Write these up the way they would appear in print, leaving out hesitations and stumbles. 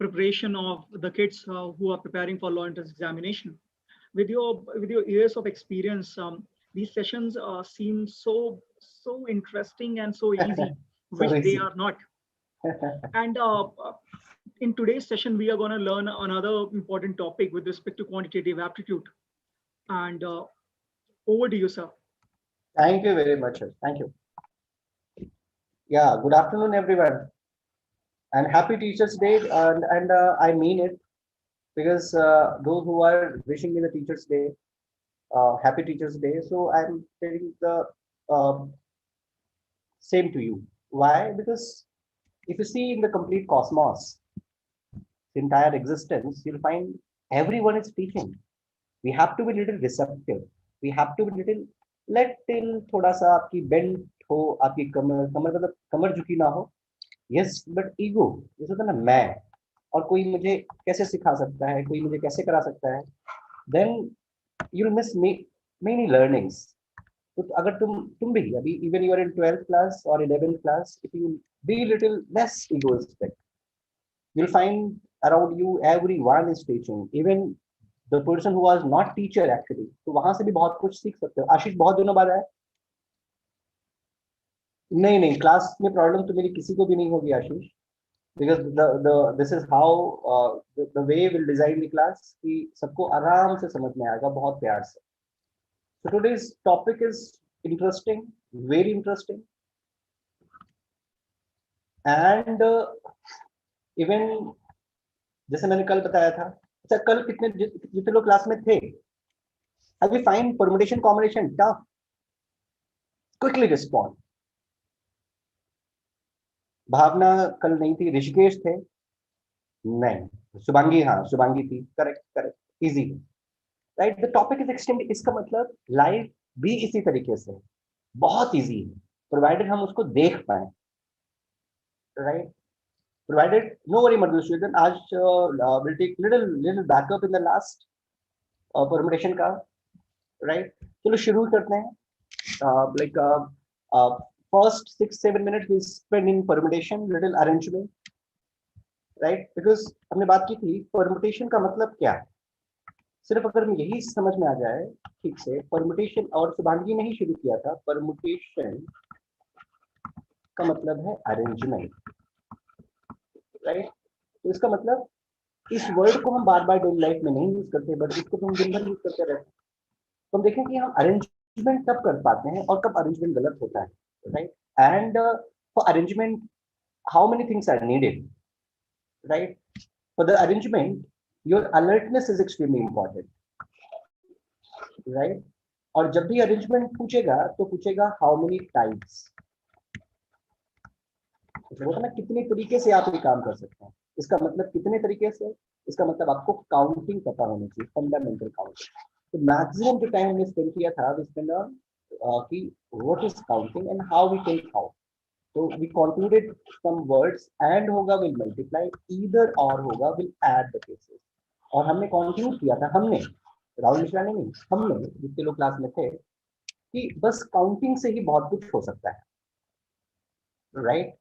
preparation of the kids who are preparing for law entrance examination. With your years of experience, these sessions seem so interesting and so easy, So which they easy. are not. And in today's session, we are going to learn another important topic with respect to quantitative aptitude. And over to you, sir. Thank you very much. Thank you. Yeah, good afternoon, everyone, and happy Teachers' Day. And I mean it because those who are wishing me the Teachers' Day, happy Teachers' Day. So I'm telling the uh, same to you. Why? Because if you see in the complete cosmos, the entire existence, you'll find everyone is teaching. We have to be little receptive. We have to be little let till थोड़ा सा आपकी bend हो, आपकी कमर कमर मतलब कमर झुकी ना हो. Yes, but ego जैसे होता है ना मैं और कोई मुझे कैसे सिखा सकता है, कोई मुझे कैसे करा सकता है, then you'll miss many learnings. तो अगर तुम भी अभी even you are in 12th class or 11th class, if you be little less egoistic, you'll find around you everyone is teaching, even the person who was not teacher actually. तो वहां से भी बहुत कुछ सीख सकते हो. आशीष बहुत दिनों बाद आया. नहीं नहीं, क्लास में प्रॉब्लम तो मेरी किसी को भी नहीं होगी आशीष, because the this is how the way we'll design the class कि सबको आराम से समझ में आएगा बहुत प्यार से. So today's topic is interesting, very interesting, and even जैसे मैंने कल बताया था. अच्छा, कल जितने लोग क्लास में थे, have you find permutation combination tough? Quickly respond. भावना कल नहीं थी, ऋषिकेश थे नहीं, शुभांगी, हाँ शुभांगी थी, correct correct, easy, right. The topic is extend. इसका मतलब लाइफ भी इसी तरीके से बहुत इजी है, प्रोवाइडेड हम उसको देख पाए, right. Provided, no worry Madhusudan, आज will take little backup in the last permutation का, राइट. चलो शुरू करते हैं. Like first 6-7 minutes we spend in permutation, little arrangement, right? Because हमने बात की थी permutation का मतलब क्या है. सिर्फ अगर में यही समझ में आ जाए ठीक से, permutation, और शुभांगी ने ही शुरू किया था, permutation का मतलब है arrangement, right? तो इसका मतलब इस वर्ड को हम बार बार डेली लाइफ में नहीं यूज करते, बट इसको तो हम दिन भर यूज करते रहते हैं. तो हम देखें कि हम अरेंजमेंट कब कर पाते हैं और कब अरेंजमेंट गलत होता है, right. And for arrangement, how many things are needed, right? For the arrangement, your alertness is extremely important, right? और जब भी arrangement पूछेगा तो पूछेगा how many types, वो ना कितने तरीके से आप ये काम कर सकते हैं. इसका मतलब कितने तरीके से, इसका मतलब आपको काउंटिंग पता होनी चाहिए, फंडामेंटल काउंटिंग. तो मैक्सिमम जो टाइम हमने स्पेंड किया था वी स्पेंड ऑन कि what is counting and how we can count. So we concluded some words, and होगा will multiply, either or होगा will add the cases. और हमने conclude किया था, हमने, राहुल मिश्रा ने नहीं, हमने जितने लोग क्लास में थे, कि बस काउंटिंग से ही बहुत कुछ हो सकता है, राइट.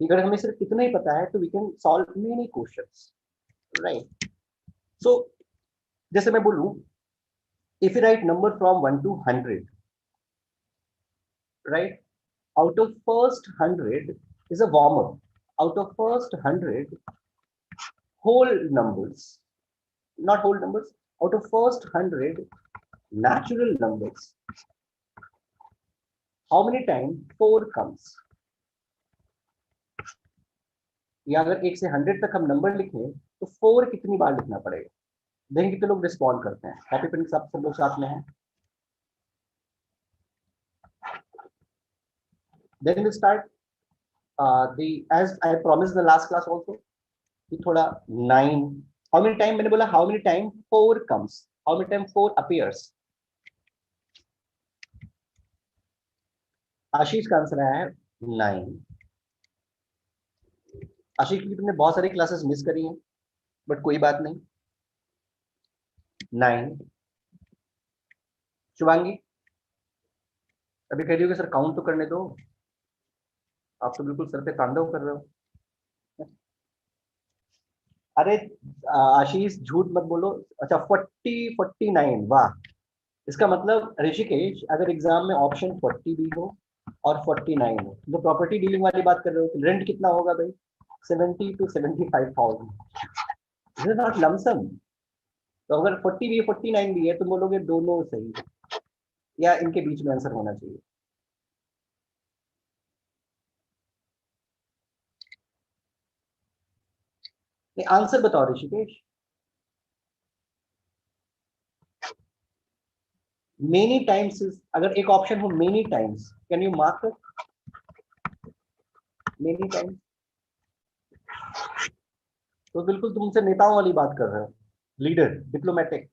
अगर हमें सिर्फ इतना ही पता है तो we can solve many questions, right. So जैसे मैं बोलूं, if you write number from 1 to 100, right, out of first 100 is a warm up. Out of first 100 whole numbers, not whole numbers, out of first 100 natural numbers, how many times 4 comes? या अगर 1 से 100 तक हम number लिखें तो 4 कितनी बार लिखना पड़ेगा. देखें कितने लोग रिस्पॉन्ड करते हैं. हैप्पी फ्रेंड्स, आप सब लोग साथ में हैं. Then we start the, as I promised the last class also, कि थोड़ा 9, how many time, मैंने बोला how many time 4 comes, how many time 4 appears. आशीष का आंसर आया है 9. आशीष की तुमने बहुत सारी क्लासेस मिस करी हैं, बट कोई बात नहीं, 9. शुभांगी अभी कह रही हो कि सर काउंट तो करने दो, आप तो बिल्कुल सर पे तांडव कर रहे हो. अरे आशीष झूठ मत बोलो। अच्छा 49, वाह। इसका मतलब ऋषिकेश, अगर एग्जाम में ऑप्शन 40 भी हो और 49 हो, तो प्रॉपर्टी डीलिंग वाली बात कर रहे हो, तो रेंट कितना होगा भाई? 70 to 75,000। This is not lump sum. तो अगर 40 भी है 49 भी है, तो बोलोगे दोनों सही है, या इनके बीच में आंसर होना चाहिए? आंसर बताओ ऋषिकेश। मेनी टाइम्स, अगर एक ऑप्शन हो many times, can you mark it? Many times, तो बिल्कुल तुमसे नेताओं वाली बात कर रहे हो, लीडर, डिप्लोमेटिक।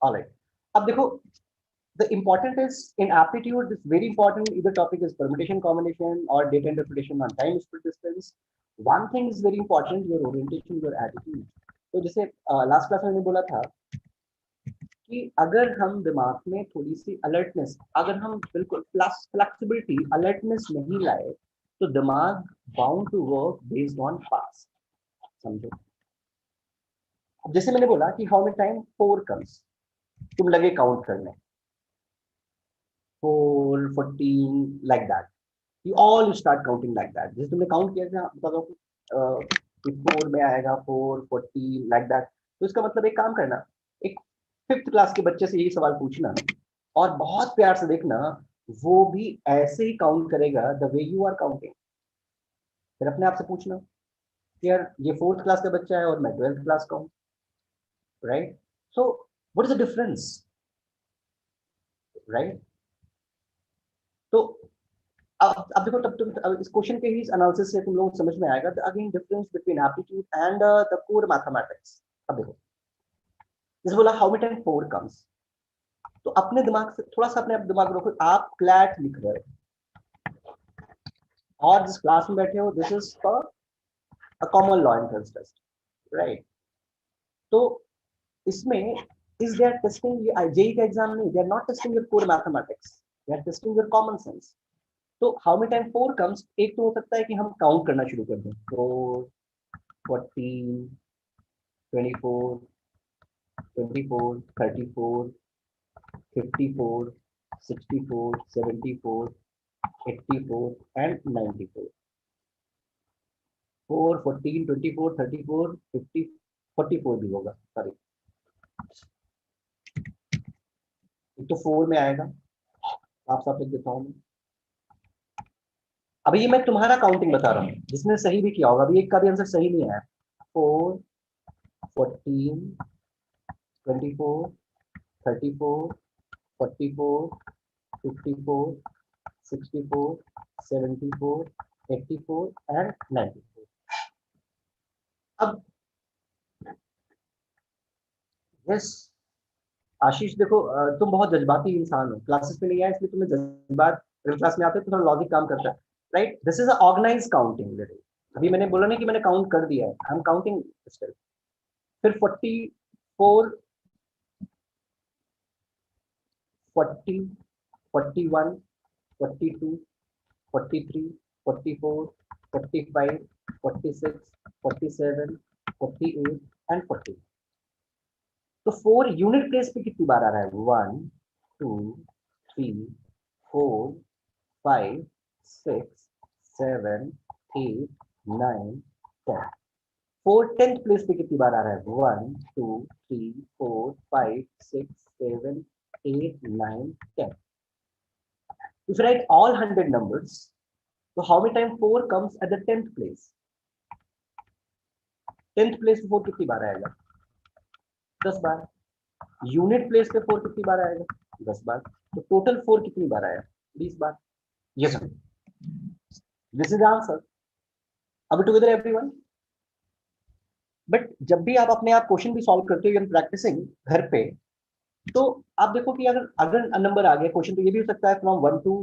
ऑलराइट, अब देखो, the important is in aptitude, it's very important, either topic is permutation, combination or data interpretation on time split distance. One thing is very important, your orientation, your attitude. तो जैसे last class में मैंने बोला था कि अगर हम दिमाग में थोड़ी सी अलर्टनेस, अगर हम बिल्कुल फ्लेक्सिबिलिटी, अलर्टनेस नहीं लाए, तो दिमाग bound to work based on past. समझो, अब जैसे मैंने बोला कि हाउ मेनी टाइम 4 कम्स, तुम लगे काउंट करने, 4, 14, like that. You all start counting like that. जैसे तुमने काउंट किया था, बता दो कि 4 में आएगा 4, 14, like that. तो इसका मतलब एक काम करना, एक 5th क्लास के बच्चे से यही सवाल पूछना और बहुत प्यार से देखना, वो भी ऐसे ही काउंट करेगा the way you are counting. फिर अपने आप से पूछना कि यार ये 4th क्लास का बच्चा है और मैं 12th क्लास का हूँ, right? So what is the difference, right? तो अब देखो, तब तुम इस क्वेश्चन के ही एनालिसिस से तुम लोगों को समझ में आएगा the again difference between aptitude and the core mathematics. अब देखो, जैसे बोला हाउ मेनी टाइम 4 कम्स, तो अपने दिमाग से थोड़ा सा अपने दिमाग रखो, आप क्लैट लिख रहे हो और जिस क्लास में बैठे हो, this is for a common law entrance test, right? तो इसमें is they are testing JEE का एग्जाम नहीं, they are not testing your core mathematics, they are testing your common sense. तो हाउ मेनी टाइम 4 कम्स, एक तो हो सकता है कि हम काउंट करना शुरू कर दें, 4, 14, 24, 24, 34, 54, 64, 74, 84 and 94. 4, 14, 24, 34, 50, 44 भी होगा, सॉरी, तो 4 में आएगा, आप सब लिख देता हूँ। अभी ये मैं तुम्हारा काउंटिंग बता रहा हूँ, जिसने सही भी किया होगा, अभी एक का भी आंसर सही नहीं आया। 4, 14, 24, 34, 44, 54, 64, 74, 84 and 94. अब यस आशीष, देखो तुम बहुत जज्बाती इंसान हो, क्लासेस में नहीं आए इसलिए तुम्हें जज्बात, अगर क्लास में आते हो तो थोड़ा लॉजिक काम करता है, right? This is a organize counting. अभी मैंने बोला नहीं कि मैंने काउंट कर दिया है, आई एम काउंटिंग स्टिल। फिर 44, 40, 41, 42, 43, 44, 45, 46, 47, 48 एंड 40। तो 4 यूनिट प्लेस पे कितनी बार आ रहा है? 1, 2, 3, 4, 5, 6, 7, 8, 9, 10। 4 10th प्लेस पे कितनी बार आ रहा है? 1, 2, 3, 4, 5, 6, 7, 8, 9, 10। If you write all 100 numbers, so how many times 4 comes at the 10th place? 10th place पे 4 कितनी बार आएगा? 10 बार। यूनिट प्लेस पे 4 कितनी बार आएगा? 10 बार। तो टोटल 4 कितनी बार आया? 20 बार। Yes sir, this is answer. अब टुगेदर एवरीवन। बट जब भी आप अपने आप क्वेश्चन भी सॉल्व करते हो, प्रैक्टिसिंग घर पे, तो आप देखो कि अगर अगर नंबर आ गया, क्वेश्चन तो ये भी हो सकता है फ्रॉम 1 to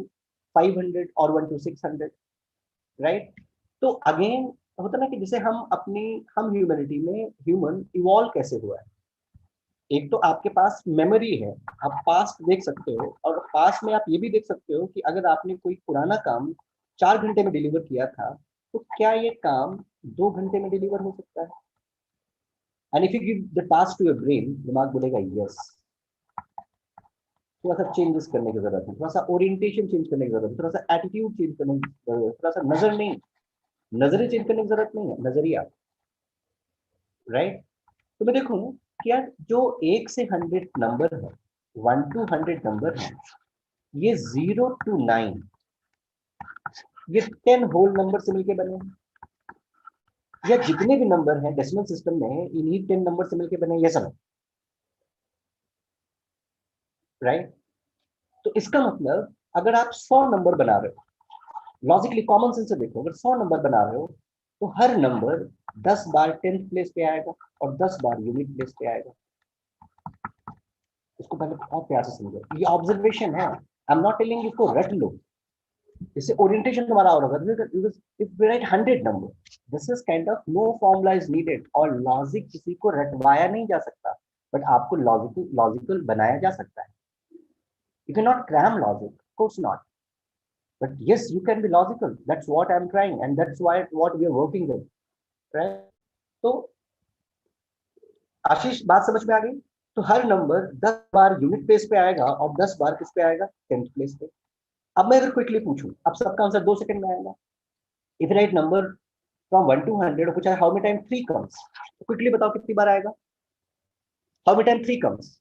500 और 1 to 600, राइट? तो अगेन होता ना कि जैसे हम ह्यूमैनिटी में ह्यूमन इवॉल्व कैसे हुआ है, एक तो आपके पास मेमोरी है, आप पास्ट देख सकते हो, और पास्ट में आप ये भी देख सकते हो कि अगर आपने कोई पुराना काम 4 घंटे में डिलीवर किया था, तो क्या ये काम 2 घंटे में डिलीवर हो सकता है। And if you give the task to your brain, दिमाग बोलेगा यस। थोड़ा सा चेंजेस करने की जरूरत है, थोड़ा सा ओरिएंटेशन चेंज करने की जरूरत है, थोड़ा सा एटीट्यूड चेंज करने की जरूरत है, थोड़ा सा नजर नहीं, नजरें चेंज करने की जरूरत नहीं है, नजरिया, राइट। तो मैं देखूं कि यार जो 1 से 100 नंबर है, 1 to 100 नंबर है, ये 0 to 9, ये 10 होल नंबर से मिलके बने हैं, या जितने भी नंबर हैं डेसिमल सिस्टम में इन्हीं 10 नंबर से मिलके बने, ये सब, राइट। तो इसका मतलब अगर आप 100 नंबर बना रहे हो, लॉजिकली कॉमन सेंस से देखो, अगर 100 नंबर बना रहे हो तो हर नंबर 10 बार 10th प्लेस पे आएगा और 10 बार यूनिट प्लेस पे आएगा। इसको पहले बहुत प्यार से समझो, ये ऑब्जर्वेशन है, आई एम नॉट टेलिंग इसको रट लो, इससे ओरिएंटेशन तुम्हारा और होगा। If we write 100 number, this is kind of no formula is needed, और लॉजिक किसी को रटवाया नहीं जा सकता, बट आपको लॉजिकल बनाया जा सकता है। You can not cram logic, of course not, but yes, you can be logical. That's what I'm trying, and that's why what we are working with, right? तो आशीष बात समझ में आ गई। तो हर नंबर 10 बार यूनिट प्लेस पे आएगा और 10 बार किस पे आएगा, 10th प्लेस पे। अब मैं अगर क्विकली पूछूं, अब सबका आंसर 2 सेकंड में आएगा। If right number from 1 to 100, पूछा है हाउ मेनी टाइम 3 कम्स, तो क्विकली बताओ कितनी बार आएगा, how many time 3 comes.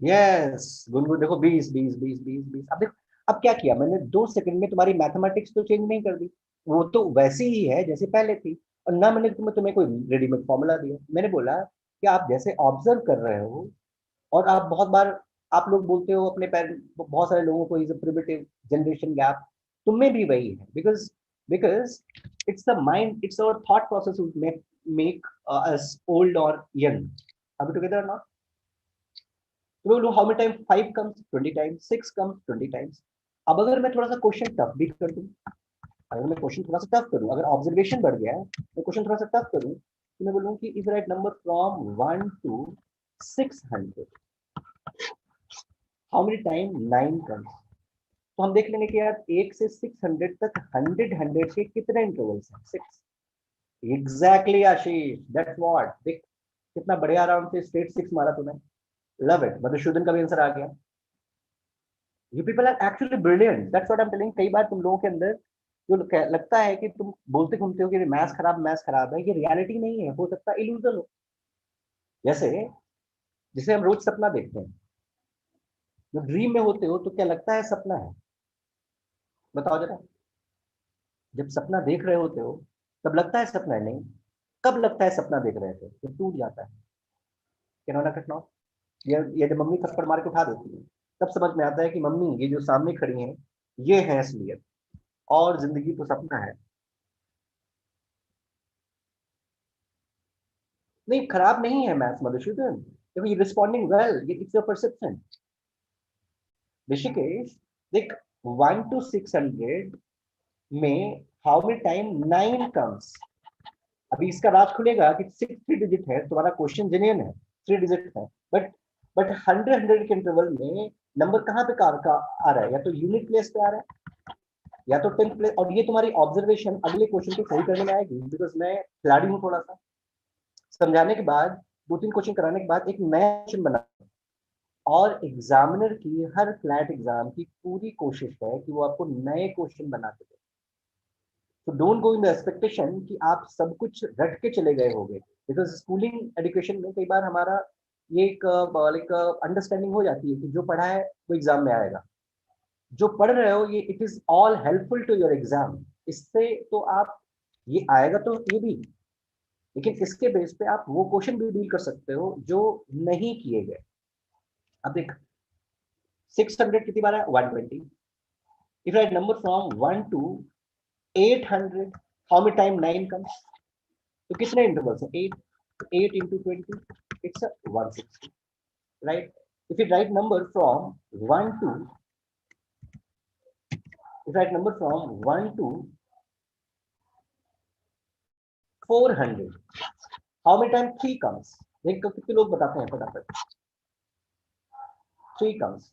Yes Gungun, देखो 20 20 20 20 20। अब देखो, अब क्या किया मैंने, 2 सेकंड में तुम्हारी मैथमेटिक्स तो चेंज नहीं कर दी, वो तो वैसी ही है जैसे पहले थी। और ना मैंने तुम्हें कोई रेडीमेड फॉर्मूला दिया, मैंने बोला कि आप जैसे ऑब्जर्व कर रहे हो, और आप बहुत बार आप लोग बोलते हो अपने पेरेंट, बहुत सारे लोगों को, is a primitive generation gap, तुम में भी वही है, because because it's the mind, it's our thought process make us old और यंग। अभी टुगेदर नॉट। तो बोलो how many time 5 comes, 20 times, 6 comes 20 times. अब अगर मैं थोड़ा सा क्वेश्चन टफ भी कर दूं, अगर मैं क्वेश्चन थोड़ा सा टफ करूं, अगर ऑब्जर्वेशन बढ़ गया है, मैं क्वेश्चन थोड़ा सा टफ करूं, तो मैं बोलूं कि is right number from 1 to 600, how many time 9 comes. तो हम देख लेंगे कि यार 1 से 600 तक 100 के कितने इंटरवल्स हैं, 6। एग्जैक्टली आशीष, दैट्स व्हाट, देख कितना बढ़िया आराम से स्ट्रेट 6 मारा तूने। लव इट, मधुसूदन का भी आंसर आ गया। You people are actually brilliant, that's what I am telling. कई बार तुम लोगों के अंदर जो लगता है कि तुम बोलते घूमते हो कि मैथ्स खराब है, ये रियलिटी नहीं है, हो सकता है इल्यूजन हो। जैसे जिसे हम रोज सपना देखते हैं, जब ड्रीम में होते हो तो क्या लगता है सपना है, बताओ जरा। जब सपना देख रहे होते हो तब लगता है सपना है, नहीं। कब लगता है सपना देख रहे थे, जब टूट जाता है। क्या ना कटना, ये जब मम्मी थप्पड़ मार के उठा देती है, तब समझ में आता है कि मम्मी ये जो सामने खड़ी हैं, ये है असलियत, और जिंदगी तो सपना है। नहीं खराब नहीं है मैथ्स मधुसूदन, देखो ये रिस्पॉन्डिंग वेल, ये इट्स योर परसेप्शन। ऋषिकेश देख, 1 to 600 में हाउ मेनी टाइम 9 कम्स। अभी इसका राज खुलेगा कि 6 3 डिजिट है, तुम्हारा क्वेश्चन जेन्युइन है, 3 डिजिट है, बट 100 के इंटरवल में नंबर कहाँ पे कार का आ रहा है, या तो यूनिट प्लेस पे आ रहा है, या तो 10th प्लेस। और ये तुम्हारी ऑब्जर्वेशन अगले क्वेश्चन को सही करने में आएगी, बिकॉज मैं खिलाड़ी हूँ थोड़ा सा। समझाने के बाद 2 3 क्वेश्चन कराने के बाद एक नया क्वेश्चन बना, और एग्जामिनर की हर फ्लैट एग्जाम की पूरी कोशिश है कि वो आपको नए क्वेश्चन बना के दे। तो don't go in the expectation कि आप सब कुछ रट के चले गए होंगे, बिकॉज स्कूलिंग एजुकेशन में कई बार हमारा ये एक लाइक अंडरस्टैंडिंग हो जाती है कि जो पढ़ा है वो एग्जाम में आएगा, जो पढ़ रहे हो ये it is all helpful to your exam, इससे तो आप ये आएगा तो ये भी, लेकिन इसके बेस पे आप वो क्वेश्चन भी डील कर सकते हो जो नहीं किए गए। अब देख 600 कितनी बार है, 120। If right number from 1 to 800, how many time 9 comes. तो कितने इंटरवल्स हैं, 8, 8 into 20, it's a 160, right? If you write number from 1 to, if you write number from 1 to 400, how many time 3 comes। देखो कितने लोग बताते हैं फटाफट, 3 comes।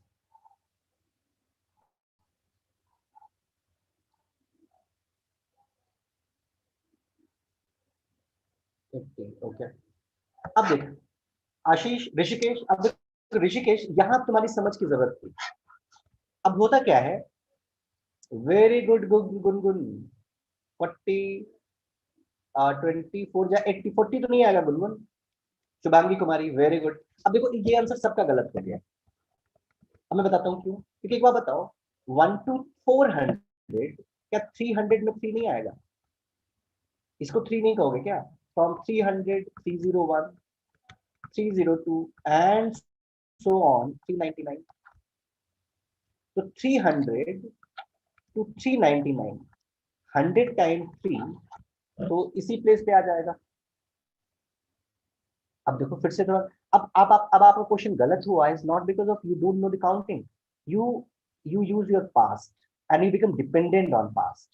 80, ओके। अब देख आशीष, ऋषिकेश, अब देख, ऋषिकेश यहाँ तुम्हारी समझ की जरूरत थी। अब होता क्या है, वेरी गुड गुनगुन, 40 24 या 80, 40 तो नहीं आएगा गुनगुन। शुभांगी कुमारी, वेरी गुड। अब देखो ये आंसर सबका गलत हो गया। अब मैं बताता हूँ क्यों, क्योंकि एक बार बताओ, 1 to 400, क्या 300 में 3 नहीं आएगा? इसको 3 नहीं कहोगे क्या? From 300, 301, 302 and so on 399। तो 300 to 399, 100 टाइम 3, तो इसी प्लेस पे आ जाएगा। अब देखो फिर से थोड़ा, अब आपका क्वेश्चन गलत हुआ, is not because of you don't know the counting, you you use your past and you become dependent on past,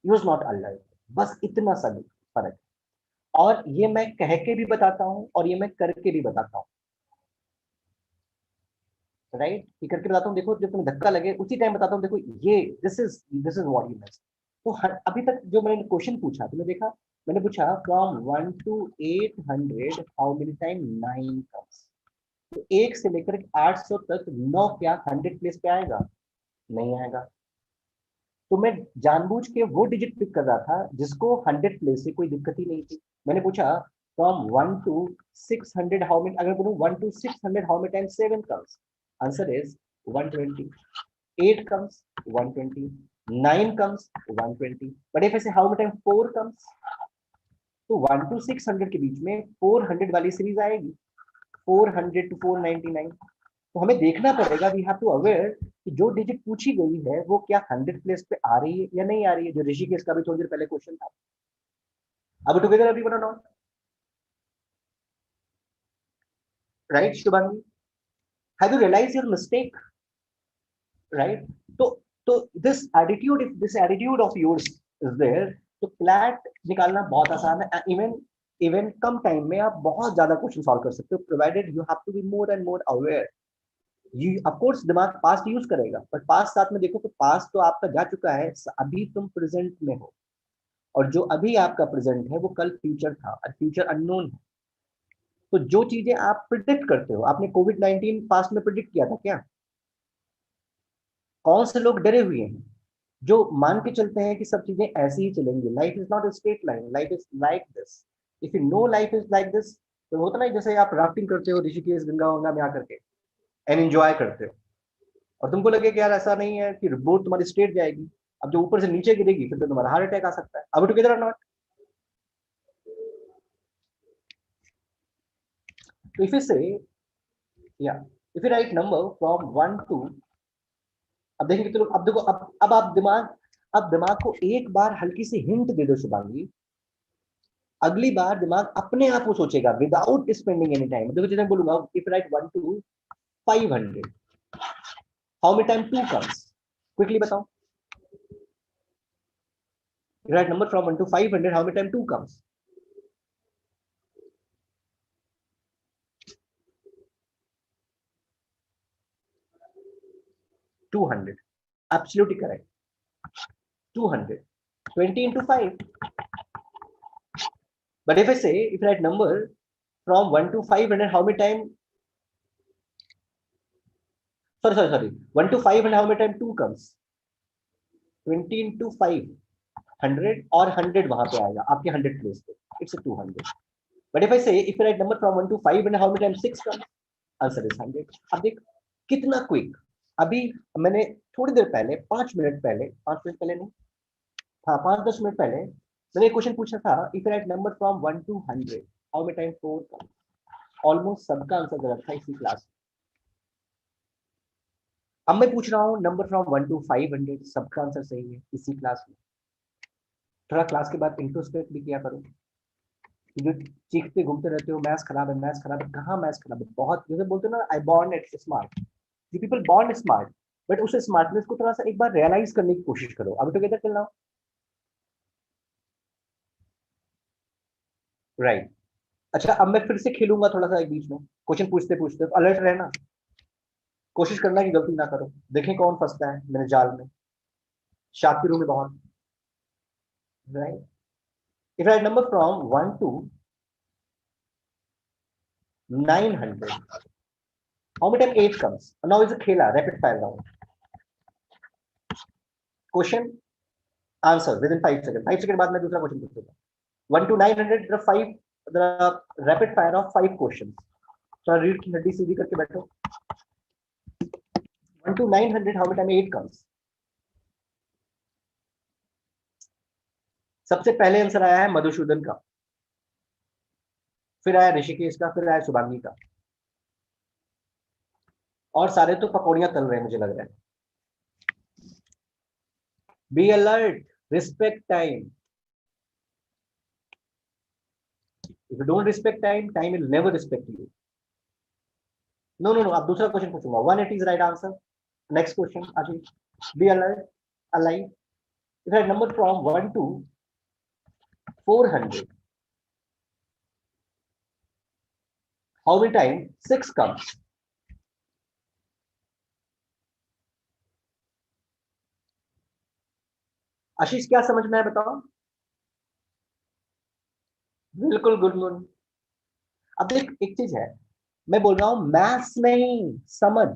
use not alive. बस इतना सा फर्क। और ये मैं कह के भी बताता हूँ और ये मैं करके भी बताता हूँ, राइट? ये करके बताता हूँ, देखो जब तुम्हें धक्का लगे उसी टाइम बताता हूँ, देखो ये this is what you miss. तो अभी तक जो मैंने क्वेश्चन पूछा तुमने देखा, मैंने पूछा from 1 to 800 how many time 9 comes. तो 1 से लेकर 800 तक 9 क्या 100 प्लेस पे आएगा? नहीं आएगा। तो मैं जानबूझ के वो डिजिट पिक कर रहा था जिसको 100 प्लेस से कोई दिक्कत ही नहीं थी। मैंने पूछा फ्रॉम 1 to 600 हाउ मेनी, अगर बोलूं 1 to 600 how many time 7 comes, answer is 120। 8 comes 120, 9 comes 120, but if I say how many times 4 comes, तो 1 to 600 के बीच में 400 वाली सीरीज आएगी, 400 to 499। तो हमें देखना पड़ेगा, वी हैव टू अवेयर कि जो डिजिट पूछी गई है वो क्या 100 प्लेस पे आ रही है या नहीं आ रही है, जो ऋषिकेश का भी थोड़ी देर पहले क्वेश्चन था। अब टुगेदर एवरीवन और not, right Shubhangi? Have you realise your mistake, right? तो तो this attitude of yours is there. तो फ्लैट निकालना बहुत आसान है, इवन इवन कम टाइम में आप बहुत ज्यादा क्वेश्चन सॉल्व कर सकते हो, provided you have to be more and more aware. ये ऑफ कोर्स दिमाग पास्ट यूज करेगा, बट पास्ट साथ में देखो तो पास्ट तो आपका जा चुका है, अभी तुम प्रेजेंट में हो, और जो अभी आपका प्रेजेंट है वो कल फ्यूचर था, और फ्यूचर अननोन है। तो जो चीजें आप प्रिडिक्ट करते हो, आपने कोविड-19 पास्ट में प्रिडिक्ट किया था क्या? कौन से लोग डरे हुए हैं जो मान के चलते हैं कि सब चीजें ऐसी ही चलेंगी? Life is not a straight line, life is like this. If you know life is like this, तो होता ना जैसे आप राफ्टिंग करते हो ऋषिकेश गंगा वंगा में आकर के एंड एंजॉय करते हो, और तुमको लगे कि यार ऐसा नहीं है कि बोट तुम्हारी स्ट्रेट जाएगी, अब जो ऊपर से नीचे गिरेगी फिर तो तुम्हारा हार्ट अटैक आ सकता है। अब टुगेदर और नॉट? तो इफ यू से या if you write number from 1 to, अब देखेंगे तो अब देखो, अब आप दिमाग को एक बार हल्की सी हिंट दे दो शुभांगी, अगली बार दिमाग अपने आप वो सोचेगा विदाउट स्पेंडिंग एनी टाइम। देखो जैसे बोलूंगा if write 1 to 500 how many time 2 comes, quickly बताओ। Write number from 1 to 500 how many time 2 comes? 200, absolutely correct, 200, 20 into 5। But if I say, if I write number from 1 to 500, how many time? Sorry. 1 to 500, how many time 2 comes? 20 into 5, 100, और 100 वहां पे आएगा आपके 100 place पे, it's a 200. But if I say, if I write number from 1 to 500, how many times 6 comes? Answer is 100. अब देख कितना quick. अभी मैंने थोड़ी देर पहले 5 मिनट पहले, 5 मिनट पहले नहीं, हाँ 5-10 मिनट पहले मैंने एक क्वेश्चन पूछा था, if right number from 1 to 100 how many time 4 comes? Almost सबका आंसर गलत था इसी क्लास। अब मैं पूछ रहा हूँ नंबर फ्रॉम 1 to 500, सबका आंसर सही है इसी क्लास में। थोड़ा क्लास के बाद इंट्रोस्पेक्ट भी किया करो, कि जो चीखते घूमते रहते हो मैथ्स खराब है मैथ्स खराब है, कहाँ मैथ्स खराब है? बहुत जैसे बोलते हो ना, I born at smart, the people born smart, but उस स्मार्टनेस को थोड़ा सा एक बार रियलाइज करने की कोशिश करो। अभी टुगेदर चलना, राइट? अच्छा अब मैं फिर से खेलूंगा थोड़ा सा एक बीच में, क्वेश्चन पूछते पूछते अलर्ट रहना, कोशिश करना कि गलती ना करो, देखें कौन फंसता है मेरे जाल में। शाकिर हूं मैं बहुत, right? If I number from 1 to 900, how many time 8 comes? Now is a khela, rapid fire round. Question, answer within 5 seconds. 5 seconds बाद मैं दूसरा क्वेश्चन पूछूंगा. 1 to 900, there are 5, the rapid fire of 5 questions. So read जल्दी सीधी करके बैठो. 1 to 900, how many time 8 comes? सबसे पहले answer आया है मधुसूदन का, फिर आया ऋषिकेश का, फिर आया शुभांगी का, और सारे तो पकौड़ियां तल रहे हैं मुझे लग रहा है. Be alert, respect time. If you don't respect time, time will never respect you. No no no, अब दूसरा क्वेश्चन पूछूंगा. 180 is right answer. Next question Ashish. Be alert, alive. If I number from 1 to 400, how many time 6 comes? Ashish क्या समझ में है बताओ. बिल्कुल good morning. अब देख एक चीज है, मैं बोल रहा हूं मैथ्स नहीं, समझ.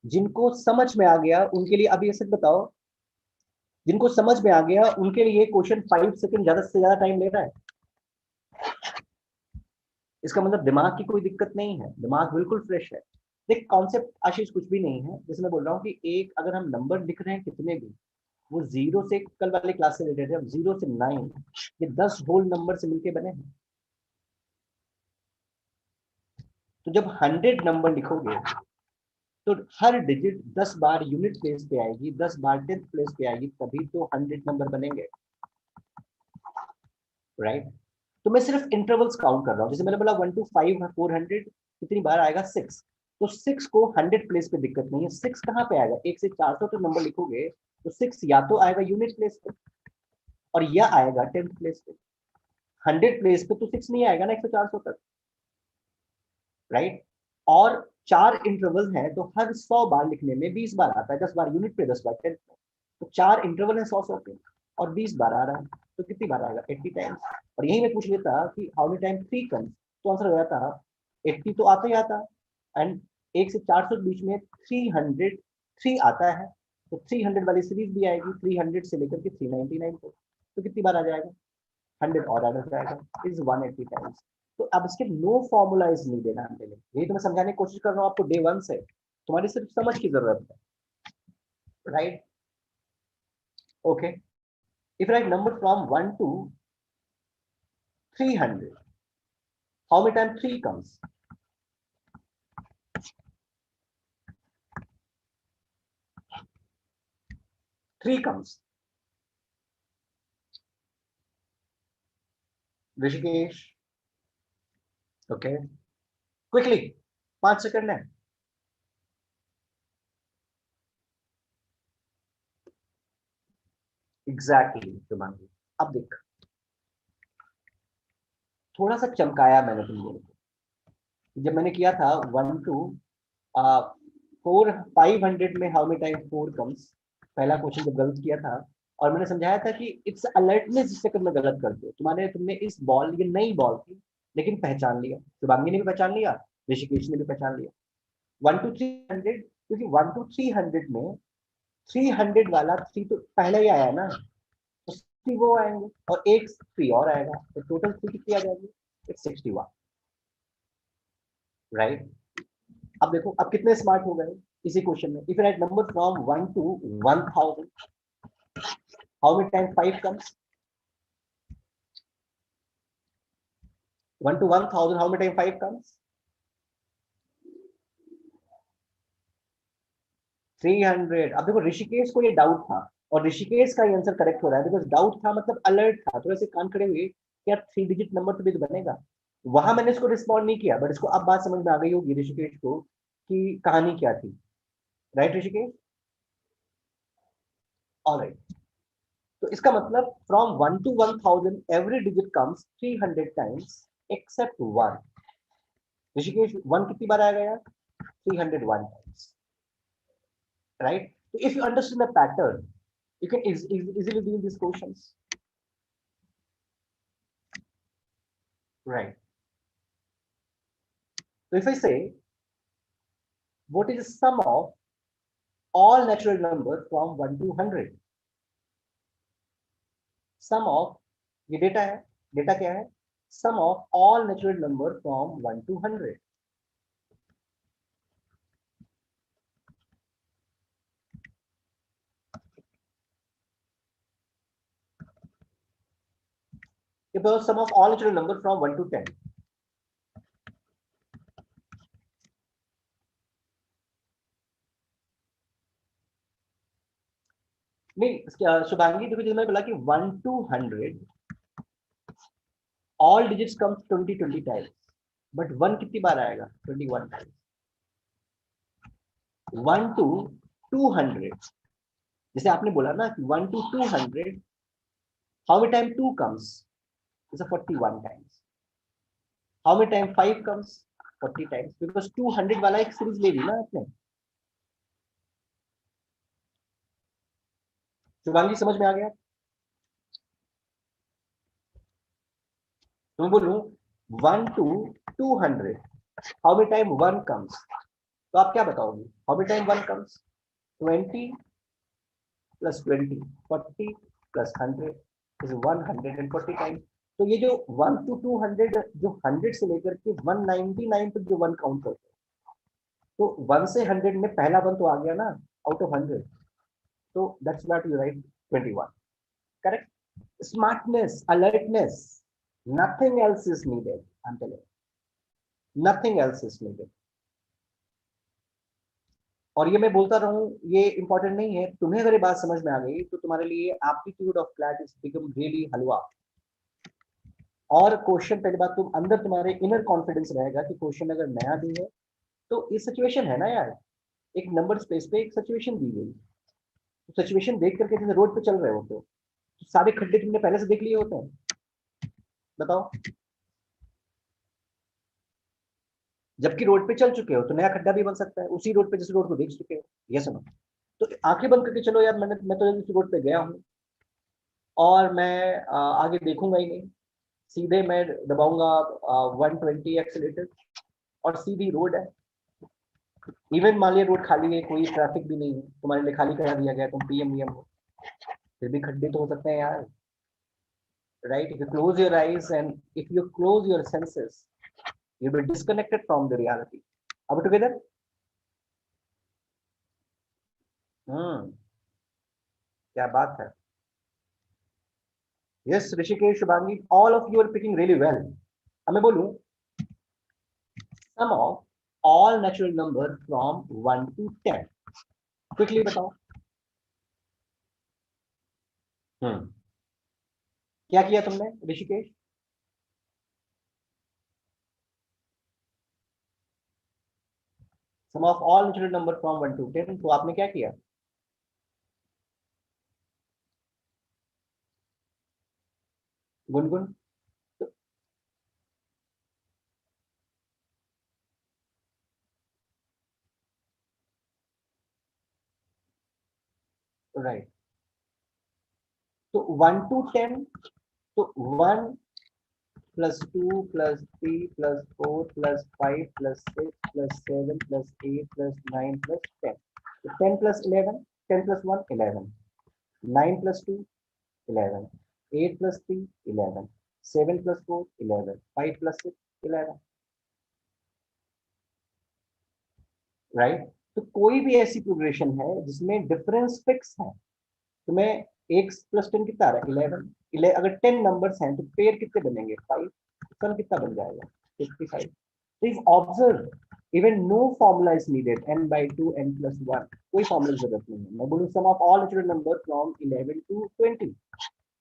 जिनको समझ में आ गया उनके लिए, अभी ऐसे बताओ, जिनको समझ में आ गया उनके लिए ये क्वेश्चन 5 सेकंड ज्यादा से ज्यादा टाइम ले रहा है. इसका मतलब दिमाग की कोई दिक्कत नहीं है, दिमाग बिल्कुल फ्रेश है. देख कॉन्सेप्ट आशीष कुछ भी नहीं है. जैसे मैं बोल रहा हूँ कि एक अगर हम नंबर लिख रहे हैं कितने भी, वो 0 से, कल वाले क्लास से रिलेटेड है, 0 से 9, ये 10 होल नंबर से मिलके बने हैं. तो जब 100 नंबर लिखोगे तो हर डिजिट 10 बार यूनिट प्लेस पे आएगी, 10 बार 10th प्लेस पे आएगी, तभी तो 100 नंबर बनेंगे. राइट. तो मैं सिर्फ इंटरवल्स काउंट कर रहा हूँ. जैसे मैंने बोला 1 to 5 400 कितनी बार आएगा 6. तो 6 को 100 प्लेस पे दिक्कत नहीं है. 6 कहाँ पे आएगा, 1 से 400 तो नंबर लिखोगे तो 6 या तो आएगा यूनिट प्लेस पे और या आएगा 10th प्लेस पे. 100 प्लेस पे तो 6 नहीं आएगा ना 1 से 400 तक. राइट. और 4 इंटरवल है तो हर 100 बार लिखने में 20 बार आता है. 10 बार यूनिट पे, 10 बार 10th पे. तो 4 इंटरवल है 100 पे और 20 बार आ रहा है, तो कितनी बार आएगा 80 टाइम्स. और यही मैं पूछ लेता कि हाउ मेनी टाइम 3 कम्स, तो आंसर हो जाता 80. तो आता ही आता. एंड 1 से 400 के बीच में 303 आता है, तो 300 वाली सीरीज भी आएगी 300 से लेकर के 399 तक. तो कितनी बार आ जाएगा 100 और आ जाएगा, इज 180 टाइम्स. तो अब इसके नो फॉर्मूला इज नीडेड. यही तो मैं समझाने की कोशिश कर रहा हूँ आपको डे 1 से. तुम्हारी सिर्फ समझ की जरूरत है. Right. Okay. If I write number from 1 to 300, how many times 3 comes? 3 comes. Rishikesh. Okay. Quickly. 5 second है. Exactly. शुभांगी. अब देख, थोड़ा सा चमकाया मैंने तुम लोगों को. जब मैंने किया था 1 to 4 500 में हाउ मेनी टाइम 4 कम्स, पहला क्वेश्चन जब गलत किया था, और मैंने समझाया था कि इट्स अलर्टनेस जिससे कर मैं गलत करते हो. तुमने इस बॉल, ये नई बॉल थी लेकिन पहचान लिया. शुभांगी ने भी पहचान लिया, ऋषिकेश ने भी पहचान लिया. 1 to 300, क्योंकि 1 to 300 में 300 वाला 3 तो पहले ही आया ना, तो 3 वो आएंगे और एक 3 और आएगा, तो टोटल 3 कितनी आ जाएगी, 61. राइट. अब देखो अब कितने स्मार्ट हो गए इसी क्वेश्चन में. If right number from 1 to 1000, how many time 5 comes? 1 to 1000, how many time 5 comes? 300. अब देखो ऋषिकेश को ये डाउट था और ऋषिकेश का ये आंसर करेक्ट हो रहा है, बिकॉज डाउट था मतलब अलर्ट था, थोड़े से कान खड़े हुए कि यार 3 डिजिट नंबर तो भी तो बनेगा. वहां मैंने इसको रिस्पॉन्ड नहीं किया, बट इसको अब बात समझ में आ गई होगी ऋषिकेश को कि कहानी क्या थी. राइट ऋषिकेश. ऑलराइट. तो इसका मतलब from 1 to 1000 every digit comes 300 times except 1. Rishikesh 1 कितनी बार आएगा यार? 301 times. Right. So if you understand the pattern, you can easily do these questions. Right. So if I say, what is the sum of all natural numbers from 1 to 100? Sum of, ये data है, data क्या है? Sum of all natural numbers from 1 to 100. Suppose sum of all natural numbers from 1 to 10. नहीं शुभांगी, देखो जब मैं बोला कि 1 to 100 all digits comes 20 times, but 1 कितनी बार आएगा? 21 times. 1 to 200, जैसे आपने बोला ना कि 1 to 200, how many times 2 comes? It's a 41 times. How many times 5 comes? 40 times, because 200 वाला एक सीरीज ले ली ना आपने. शुभांगी समझ में आ गया? तो मैं बोलूं 1 to 200, how many time 1 comes? तो आप क्या बताओगे? How many time 1 comes? 20 plus 20, 40 plus 100 is 140 times. तो ये जो 1 to 200, जो 100 से लेकर के 199 तक जो 1 काउंट करते हैं, तो 1 से 100 में पहला 1 तो आ गया ना आउट ऑफ 100. तो that's what you right 21. Correct. Smartness, alertness, nothing else is needed. I'm telling you, nothing else is needed. और ये मैं बोलता रहूं, ये इंपॉर्टेंट नहीं है. तुम्हें अगर ये बात समझ में आ गई तो तुम्हारे लिए aptitude of CLAT is become really halwa. और क्वेश्चन, पहली बात, तुम अंदर तुम्हारे इनर कॉन्फिडेंस रहेगा कि क्वेश्चन अगर नया भी है तो ये सिचुएशन है ना यार, एक नंबर स्पेस पे एक सिचुएशन दी गई, तो सिचुएशन देख करके जैसे रोड पे चल रहे हो तो सारे खड्डे तुमने पहले से देख लिए होते हैं. बताओ, जबकि रोड पे चल चुके हो तो नया खड्डा भी बन सकता है उसी रोड पे जिस रोड को देख चुके हो. ये सुनो, तो आंखें बंद करके चलो यार, मैं तो इस रोड पे गया हूँ और मैं आगे देखूंगा ही नहीं, सीधे मैं दबाऊंगा 120 एक्सीलेटर और सीधी रोड है. इवन मान लिया रोड खाली है, कोई ट्रैफिक भी नहीं है, तुम्हारे लिए खाली करा दिया गया, तुम पीएम हो, फिर भी खड्डे तो हो सकते हैं यार. Right. If you close your eyes and if you close your senses, you'll be disconnected from the reality. Are we together? क्या बात है. Yes, Rishikesh, Shubhangi, all of you are picking really well. अब मैं बोलूं sum of all natural number from 1 to 10. Quickly बताओ. क्या किया तुमने Rishikesh? Sum of all natural number from 1 to 10, तो आपने क्या किया? गुनगुन. राइट. तो 1 to 10, तो 1 plus 2 plus 3 plus 4 plus 5 plus 6 plus 7 plus 8 plus 9 plus 10. So 10 plus 11, 10 plus 1, 11. 9 plus 2, 11. 8 plus 3, 11. 7 plus 4, 11. 5 plus 6, 11. Right. तो कोई भी ऐसी प्रोग्रेशन है जिसमें डिफरेंस फिक्स है, तो मैं x plus 10 कितना आ रहा है 11. अगर 10 नंबर्स हैं तो पेयर कितने बनेंगे 5. सन कितना बन जाएगा 55. So if observe, even no formula is needed, n by 2 n plus 1, कोई फॉर्मूला की जरूरत नहीं है. मैं बोलूं sum of all natural number from 11 to 20.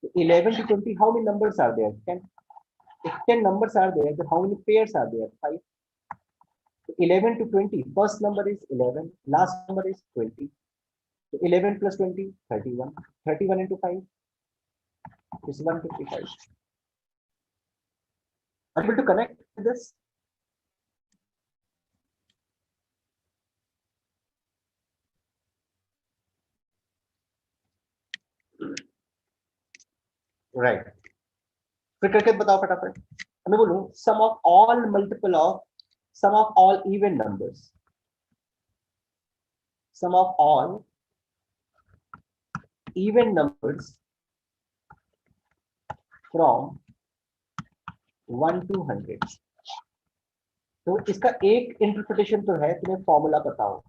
So 11 to 20, how many numbers are there? 10. If 10 numbers are there, then how many pairs are there? 5. So 11 to 20, first number is 11, last number is 20. So 11 plus 20, 31. 31 into 5 is 155. Are you able to connect with this? Right. फिर करके बताओ फटाफट. मैं बोलूं sum of all multiple of sum of all even numbers, sum of all even numbers from 1 to 100। तो इसका एक interpretation तो है, तुम्हें फॉर्मूला पता हो,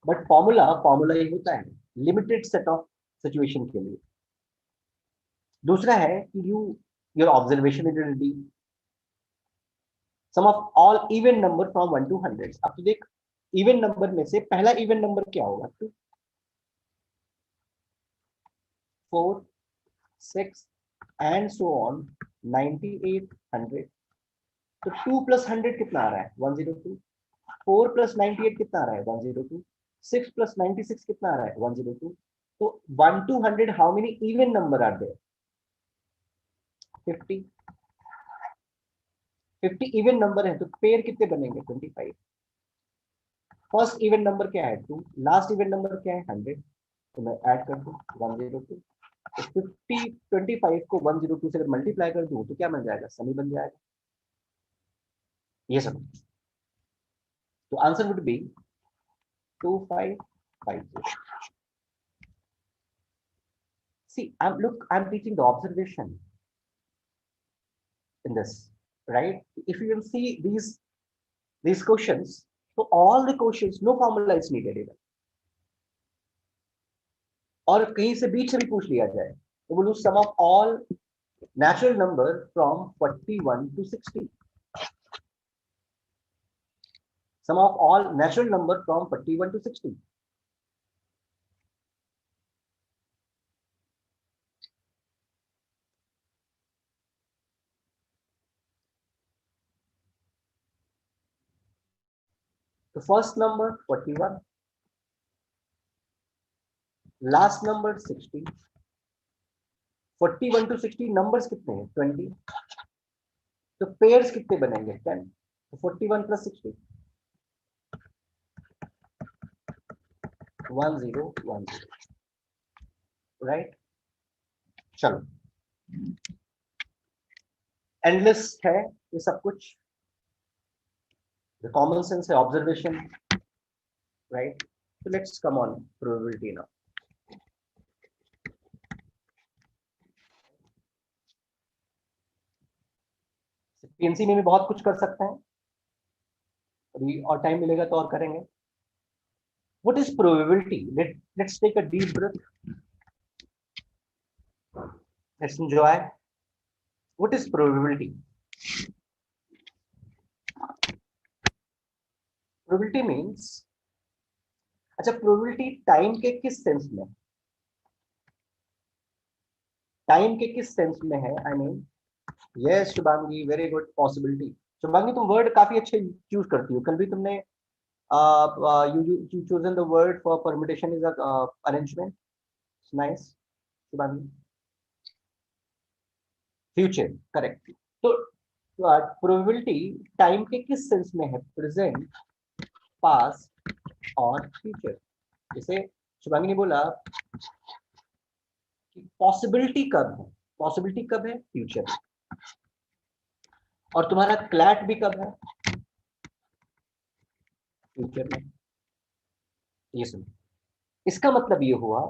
बट फॉर्मूला फॉर्मूला ही होता है लिमिटेड सेट ऑफ सिचुएशन के लिए। दूसरा है कि your observation ability, sum of all even number from 1 to 100। अब तो देख, इवन नंबर में से पहला इवन नंबर क्या होगा? 2, 4, 6 एंड सो ऑन 98, 100। तो 2 + 100 कितना आ रहा है? 102। 4 + 98 कितना आ रहा है? 102। 6 + 96 कितना आ रहा है? 102। तो 1 to 100 how many even number are there? 50। 50 even number है, तो पेयर कितने बनेंगे? 25। फर्स्ट इवन नंबर क्या है? 2। लास्ट इवन नंबर क्या है? 100। तो मैं ऐड कर दूं 102। तो 50 25 को 102 से अगर मल्टीप्लाई कर दूं तो क्या बन जाएगा? समी बन जाएगा। ये सब, तो answer would be 2550। See, I'm teaching the observation in this, right? If you can see these questions, so all the questions, no formula is needed even. और कहीं से बीच से भी पूछ लिया जाए तो बोलो sum of all natural number from 41 to 60, sum of all natural number from 41 to 60। तो first number 41, last number 60, 41 to 60 numbers कितने हैं? 20। तो पेयर्स कितने बनेंगे? 10। तो 41 + 60 1010, राइट? चलो, एंडलेस है ये सब कुछ, कॉमन सेंस है, observation, right? So let's come on probability now. PNC में भी बहुत कुछ कर सकते हैं, अभी और टाइम मिलेगा तो और करेंगे। What is probability? Let's take a deep breath. Let's enjoy. What is probability? Probability means, अच्छा, probability टाइम के किस सेंस में? टाइम के किस सेंस में है? I mean, yes Shubhangi, very good, possibility. Shubhangi तुम वर्ड काफी अच्छे चूज करती हो, कल भी तुमने you chosen the word for permutation is a arrangement. It's nice, Shubhangi. Future, correct. तो प्रोबेबिलिटी टाइम के किस सेंस में है? प्रेजेंट, पास्ट और फ्यूचर। जैसे शुभांगी ने बोला कि पॉसिबिलिटी कब है? पॉसिबिलिटी कब है? फ्यूचर। और तुम्हारा क्लैट भी कब है? फ्यूचर में। ये सुनो, इसका मतलब ये हुआ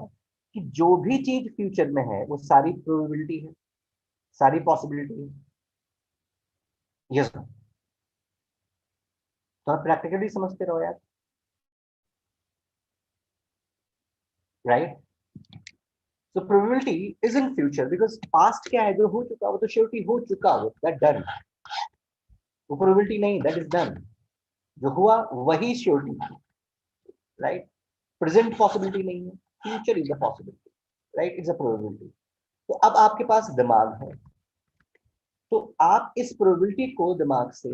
कि जो भी चीज फ्यूचर में है वो सारी प्रोबेबिलिटी है, सारी पॉसिबिलिटी है। ये सुनो, तो आप प्रैक्टिकली समझते रहो यार, right? So probability is in future because past क्या है? जो हो चुका वो तो श्योरिटी हो चुका, वो that done। वो probability नहीं, that is done। जो हुआ वही श्योरिटी, राइट? प्रेजेंट पॉसिबिलिटी नहीं है, future is a possibility, right? It's a probability. तो अब आपके पास दिमाग है, तो आप इस प्रोबेबिलिटी को दिमाग से,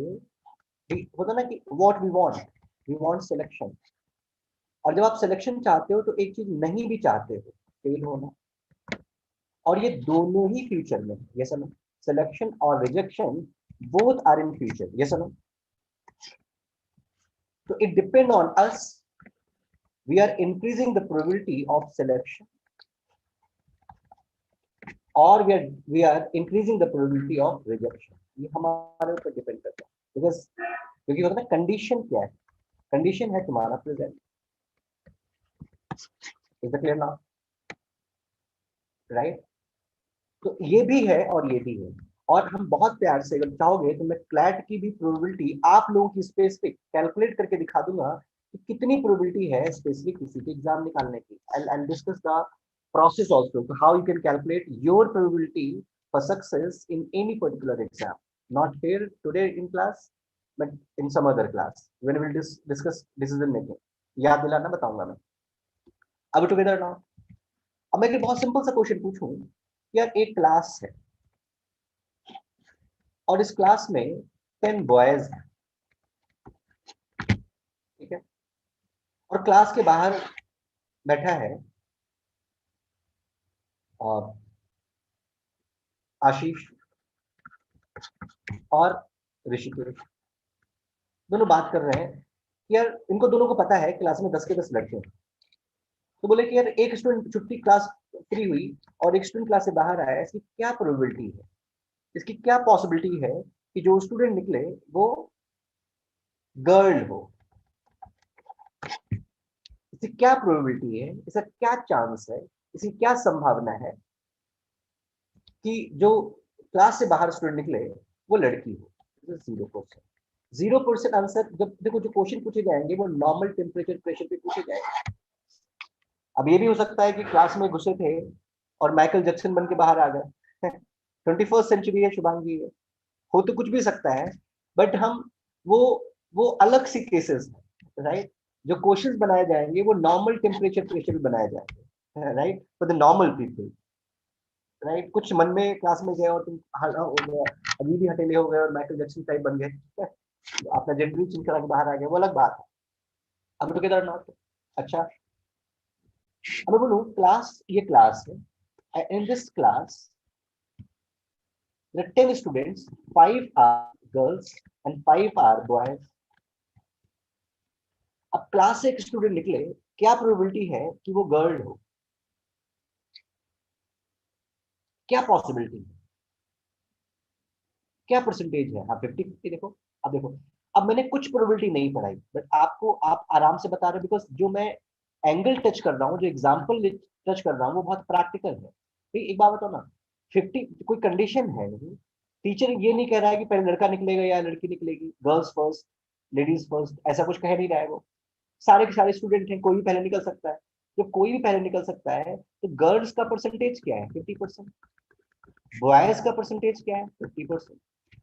होता ना कि व्हाट वी वांट सिलेक्शन। और जब आप सिलेक्शन चाहते हो तो एक चीज नहीं भी चाहते हो, फेल होना। और ये दोनों ही फ्यूचर में, ये समझ, सिलेक्शन और rejection both are in future, ये समझ। तो it depend on us, we are increasing the probability of selection और we are increasing the probability of rejection. ये हमारे ऊपर डिपेंड करता है, बिकॉज क्योंकि होता है कंडीशन क्या है, कंडीशन है तुम्हारा present. Is the clear now, right? तो ये भी है और ये भी है। और हम बहुत प्यार से, अगर चाहोगे तो मैं क्लैट की भी प्रोबेबिलिटी आप लोगों की स्पेसिफिक कैलकुलेट करके दिखा दूंगा कि कितनी प्रोबेबिलिटी है स्पेसिफिक किसी के एग्जाम निकालने की। And discuss the process also, so how you can calculate your probability for success in any particular exam, not here today in class but in some other class when we will discuss decision making। याद दिलाना बताऊंगा मैं। अब together now, अब मैं एक बहुत simple सा क्वेश्चन पूछूं, यार एक क्लास है और इस क्लास में 10 बॉयज हैं, ठीक है, और क्लास के बाहर बैठा है और आशीष और ऋषिकेश, दोनों बात कर रहे हैं कि यार इनको दोनों को पता है क्लास में 10 के 10 लड़के हैं। तो बोले कि यार एक स्टूडेंट छुट्टी, क्लास फ्री हुई और एक स्टूडेंट क्लास से बाहर आया, इसकी क्या प्रोबेबिलिटी है, इसकी क्या पॉसिबिलिटी है कि जो स्टूडेंट निकले वो गर्ल हो, इसकी क्या प्रोबेबिलिटी है, इसका क्या चांस है, इसकी क्या संभावना है कि जो क्लास से बाहर स्टूडेंट निकले वो लड़की हो। 0%। 0% आंसर। जब देखो जो क्वेश्चन पूछे जाएंगे वो नॉर्मल टेम्परेचर प्रेशर पे पूछे जाएंगे। अब ये भी हो सकता है कि क्लास में घुसे थे और माइकल जैक्सन बन के बाहर आ गए। 21st सेंचुरी है शुभांगी है, हो तो कुछ भी सकता है, बट हम वो वो अलग सी केसेस है, राइट? जो क्वेश्चंस बनाए जाएंगे वो नॉर्मल टेम्परेचर प्रेशर पे बनाए जाएंगे, right, for the normal people, right? कुछ मन में क्लास में गए और तुम हो गया, अभी भी हटेले हो गए और माइकल जैक्सन टाइप बन गए, अपना जेंडर चेंज करा के बाहर आ गए, वो अलग बात है। अब टुगेदर नॉट। अच्छा, अब मैं बोलूं क्लास, ये क्लास है, in this class there are 10 students, 5 are girls and 5 are boys। अब क्लास से एक स्टूडेंट निकले, क्या प्रोबेबिलिटी है कि वो गर्ल हो, क्या पॉसिबिलिटी है, क्या परसेंटेज है? हाँ 50-50। देखो अब देखो, अब मैंने कुछ प्रोबेबिलिटी नहीं पढ़ाई, बट आपको आप आराम से बता रहे हो, बिकॉज जो मैं एंगल टच कर रहा हूँ, जो एग्जाम्पल टच कर रहा हूँ वो बहुत प्रैक्टिकल है। ठीक, एक बात बताओ ना, 50 कोई कंडीशन है नहीं, टीचर ये नहीं कह रहा है कि पहले लड़का निकलेगा या लड़की निकलेगी, गर्ल्स फर्स्ट लेडीज फर्स्ट, ऐसा कुछ कह नहीं रहा है वो। सारे के सारे स्टूडेंट हैं, कोई भी पहले निकल सकता है। जब कोई भी पहले निकल सकता है तो गर्ल्स का परसेंटेज क्या है? 50%। बॉयज का परसेंटेज क्या है? 50%।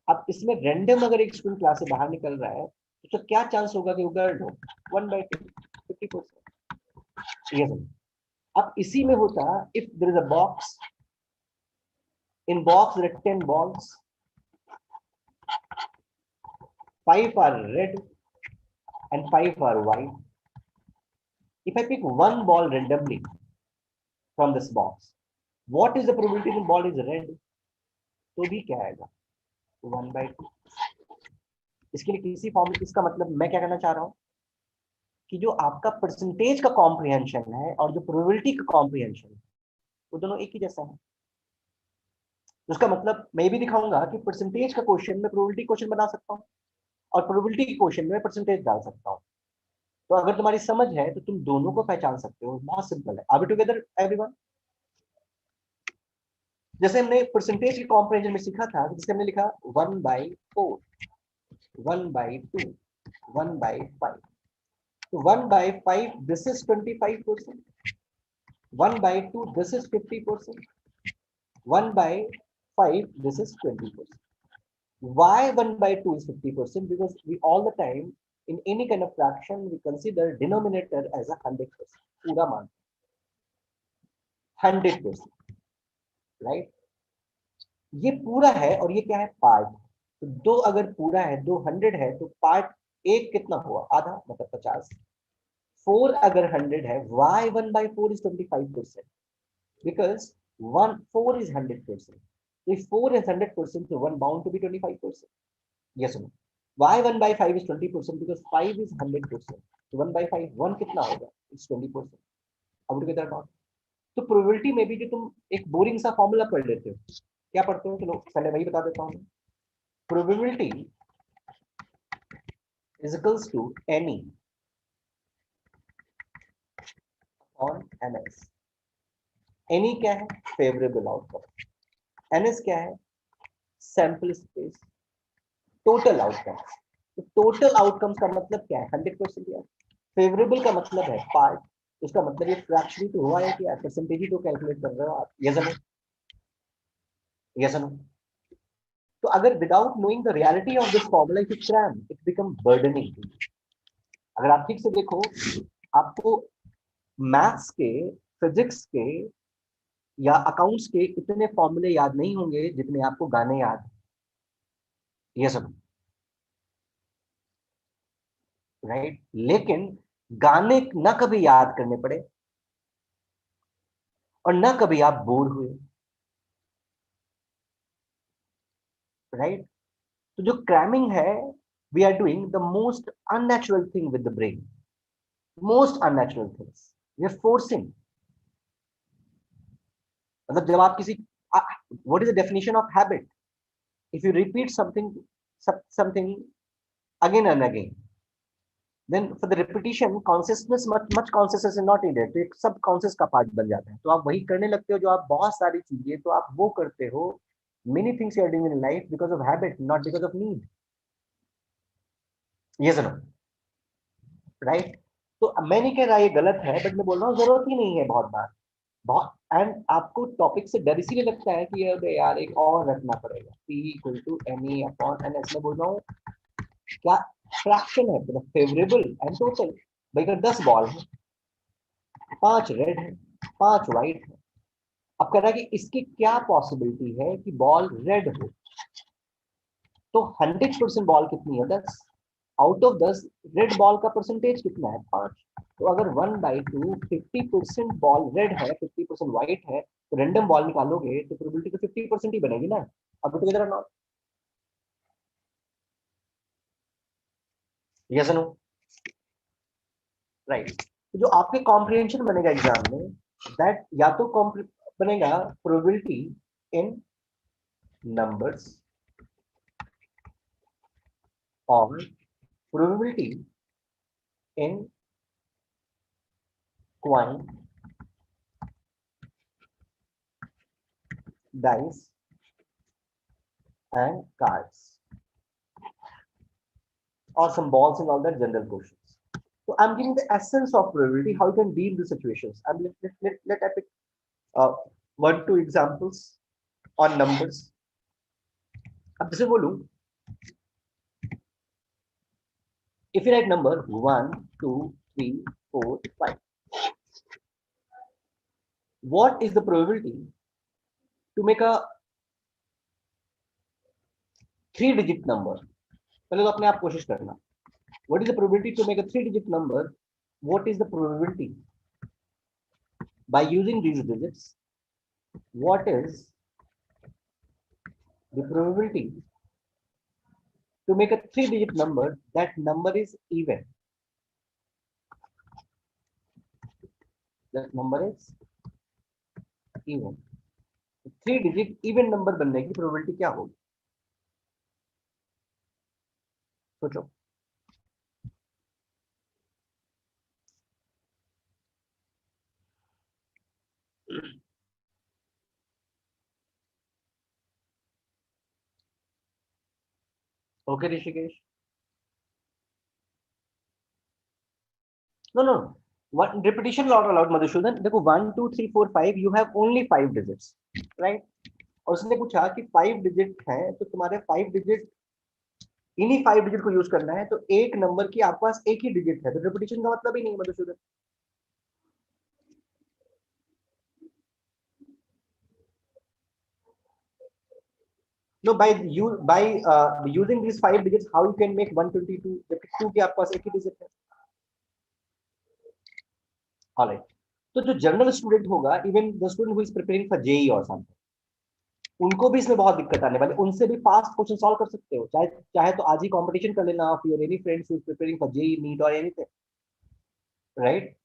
अब इसमें रैंडम अगर एक स्टूडेंट क्लास से बाहर निकल रहा है तो क्या चांस होगा कि वो गर्ल हो? 1/2, 50%। ये अब इसी में होता, if there is a box, in box there are 10 balls, 5 are red and 5 are white। If I pick one ball randomly from this box, what is the probability the ball is red? तो भी क्या आएगा? 1/2। इसके लिए किसी form, इसका मतलब मैं क्या कहना चाह रहा हूँ कि जो आपका परसेंटेज का कॉम्प्रिहेंशन है और जो प्रोबेबिलिटी का कॉम्प्रिहेंशन है वो दोनों एक ही जैसा है। उसका मतलब मैं ये भी दिखाऊंगा कि परसेंटेज का क्वेश्चन में प्रोबेबिलिटी क्वेश्चन बना सकता हूँ और प्रोबेबिलिटी के क्वेश्चन में परसेंटेज डाल सकता हूँ। तो अगर तुम्हारी समझ है तो तुम दोनों को पहचान सकते हो, बहुत सिंपल है। Are we together everyone? जैसे हमने परसेंटेज के कॉम्प्रिहेंशन में सीखा था, जिससे हमने लिखा 1/4, 1/2, 1/5। तो 1/5 this is 25%, 1/2 this is 50%, 1/5 this is 20%। Why 1/2 is 50%? Because we all the time in any kind of fraction we consider denominator as a 100%, पूरा मान 100%, राइट? ये पूरा है और ये क्या है? पार्ट। तो दो अगर पूरा है, 200 है, तो पार्ट एक कितना हुआ? आधा, मतलब 50। 4 अगर 100 है, why 1/4 is 25%? Because 4 is 100%। If 4 is 100%, so 1 bound to be 25%। Yes or no? Why 1/5 is 20%? Because 5 is 100%। So 1/5, 1 कितना होगा? It's 20%। अब टुगेदर नॉट। तो प्रोबेबिलिटी में भी जो तुम एक बोरिंग सा फॉर्मूला पढ़ लेते हो, क्या पढ़ते हो, चलो पहले वही बता देता हूँ। Probability is equals to n E on n S. N E क्या है, फेवरेबल आउटकम। एनएस क्या है, सैंपल स्पेस, टोटल आउटकम। तो टोटल आउटकम्स का मतलब क्या है, 100% यार। फेवरेबल का मतलब है पार्ट, उसका मतलब ये फ्रैक्शन तो हुआ है कि यार परसेंटेज ही तो कैलकुलेट कर रहे हो आप, यस नो, यस नो। तो अगर without knowing the reality of this formula if you cram it become burdening. अगर आप ठीक से देखो, आपको मैथ्स के, फिजिक्स के या अकाउंट्स के इतने फॉर्मूले याद नहीं होंगे जितने आपको गाने याद हैं, ये सब, राइट। लेकिन गाने ना कभी याद करने पड़े और ना कभी आप बोर हुए, राइट। तो जो क्रैमिंग है, we are doing the most unnatural thing with the brain, most unnatural things, we are forcing. मतलब जब आप किसी, what is the definition of habit, if you repeat something again and again, then for the repetition consciousness, much consciousness is not needed, तो एक सब conscious का part बन जाता है। तो आप वही करने लगते हो जो आप बहुत सारी चीजें तो आप वो करते हो, many things you are doing in life because of habit not because of need, yes or no, right। तो मैं नहीं कह रहा ये गलत है, बट मैं बोल रहा हूँ जरूरत ही नहीं है बहुत बार, बहुत। एंड आपको टॉपिक से डर इसीलिए लगता है कि अरे यार एक और रखना पड़ेगा, P equal to n E upon n S. में बोल रहा हूँ क्या फ्रैक्शन है, मतलब फेवरेबल एंड टोटल। भाई अगर 10 बॉल है, 5 रेड है, 5 व्हाइट है, अब कह रहा है कि इसकी क्या पॉसिबिलिटी है कि बॉल रेड हो, तो 100% बॉल कितनी है, 10। आउट ऑफ 10 रेड बॉल का परसेंटेज कितना है, 5। तो अगर 1/2 50% बॉल रेड है, 50% व्हाइट है, तो रैंडम बॉल निकालोगे तो प्रोबेबिलिटी तो 50% ही बनेगी ना। अब तो इधर नॉट, यस नो, राइट। तो जो आपके कॉम्प्रिहेंशन बनेगा एग्जाम में, दैट या तो बनेगा प्रोबेबिलिटी इन नंबर्स और probability in coin, dice and cards or some balls and all that general questions. So I'm giving the essence of probability, how you can deal with situations. I'm let I pick 1-2 examples on numbers. अब जैसे बोलूं, if you write number 1 2 3 4 5, what is the probability to make a 3-digit number? पहले तो अपने आप कोशिश करना, what is the probability to make a 3-digit number? What is the probability by using these digits? What is the probability to make a 3-digit number, that number is even, that number is even, 3-digit even number बनने की probability क्या होगी, सोचो। Okay Rishikesh, no no, one repetition not allowed Madhusudan. देखो 1 2 3 4 5 you have only 5 digits, right. और उसने पूछा कि 5 डिजिट है तो तुम्हारे 5 डिजिट, इन्हीं 5 डिजिट को यूज करना है, तो एक नंबर की आपके पास एक ही डिजिट है, तो रिपीटिशन का मतलब ही नहीं है Madhusudan. No, by using these 5 digits, how you can make 122? जबकि 2 के आपके पास एक ही डिजिट है। ऑलराइट, तो जो जनरल स्टूडेंट होगा, even the student who is preparing for JEE और समथिंग, उनको भी इसमें बहुत दिक्कत आने वाली, उनसे भी फास्ट क्वेश्चन सॉल्व कर सकते हो, चाहे चाहे तो आज ही कंपटीशन कर लेना of your any friends who is preparing for JEE NEET और एनीथिंग, राइट।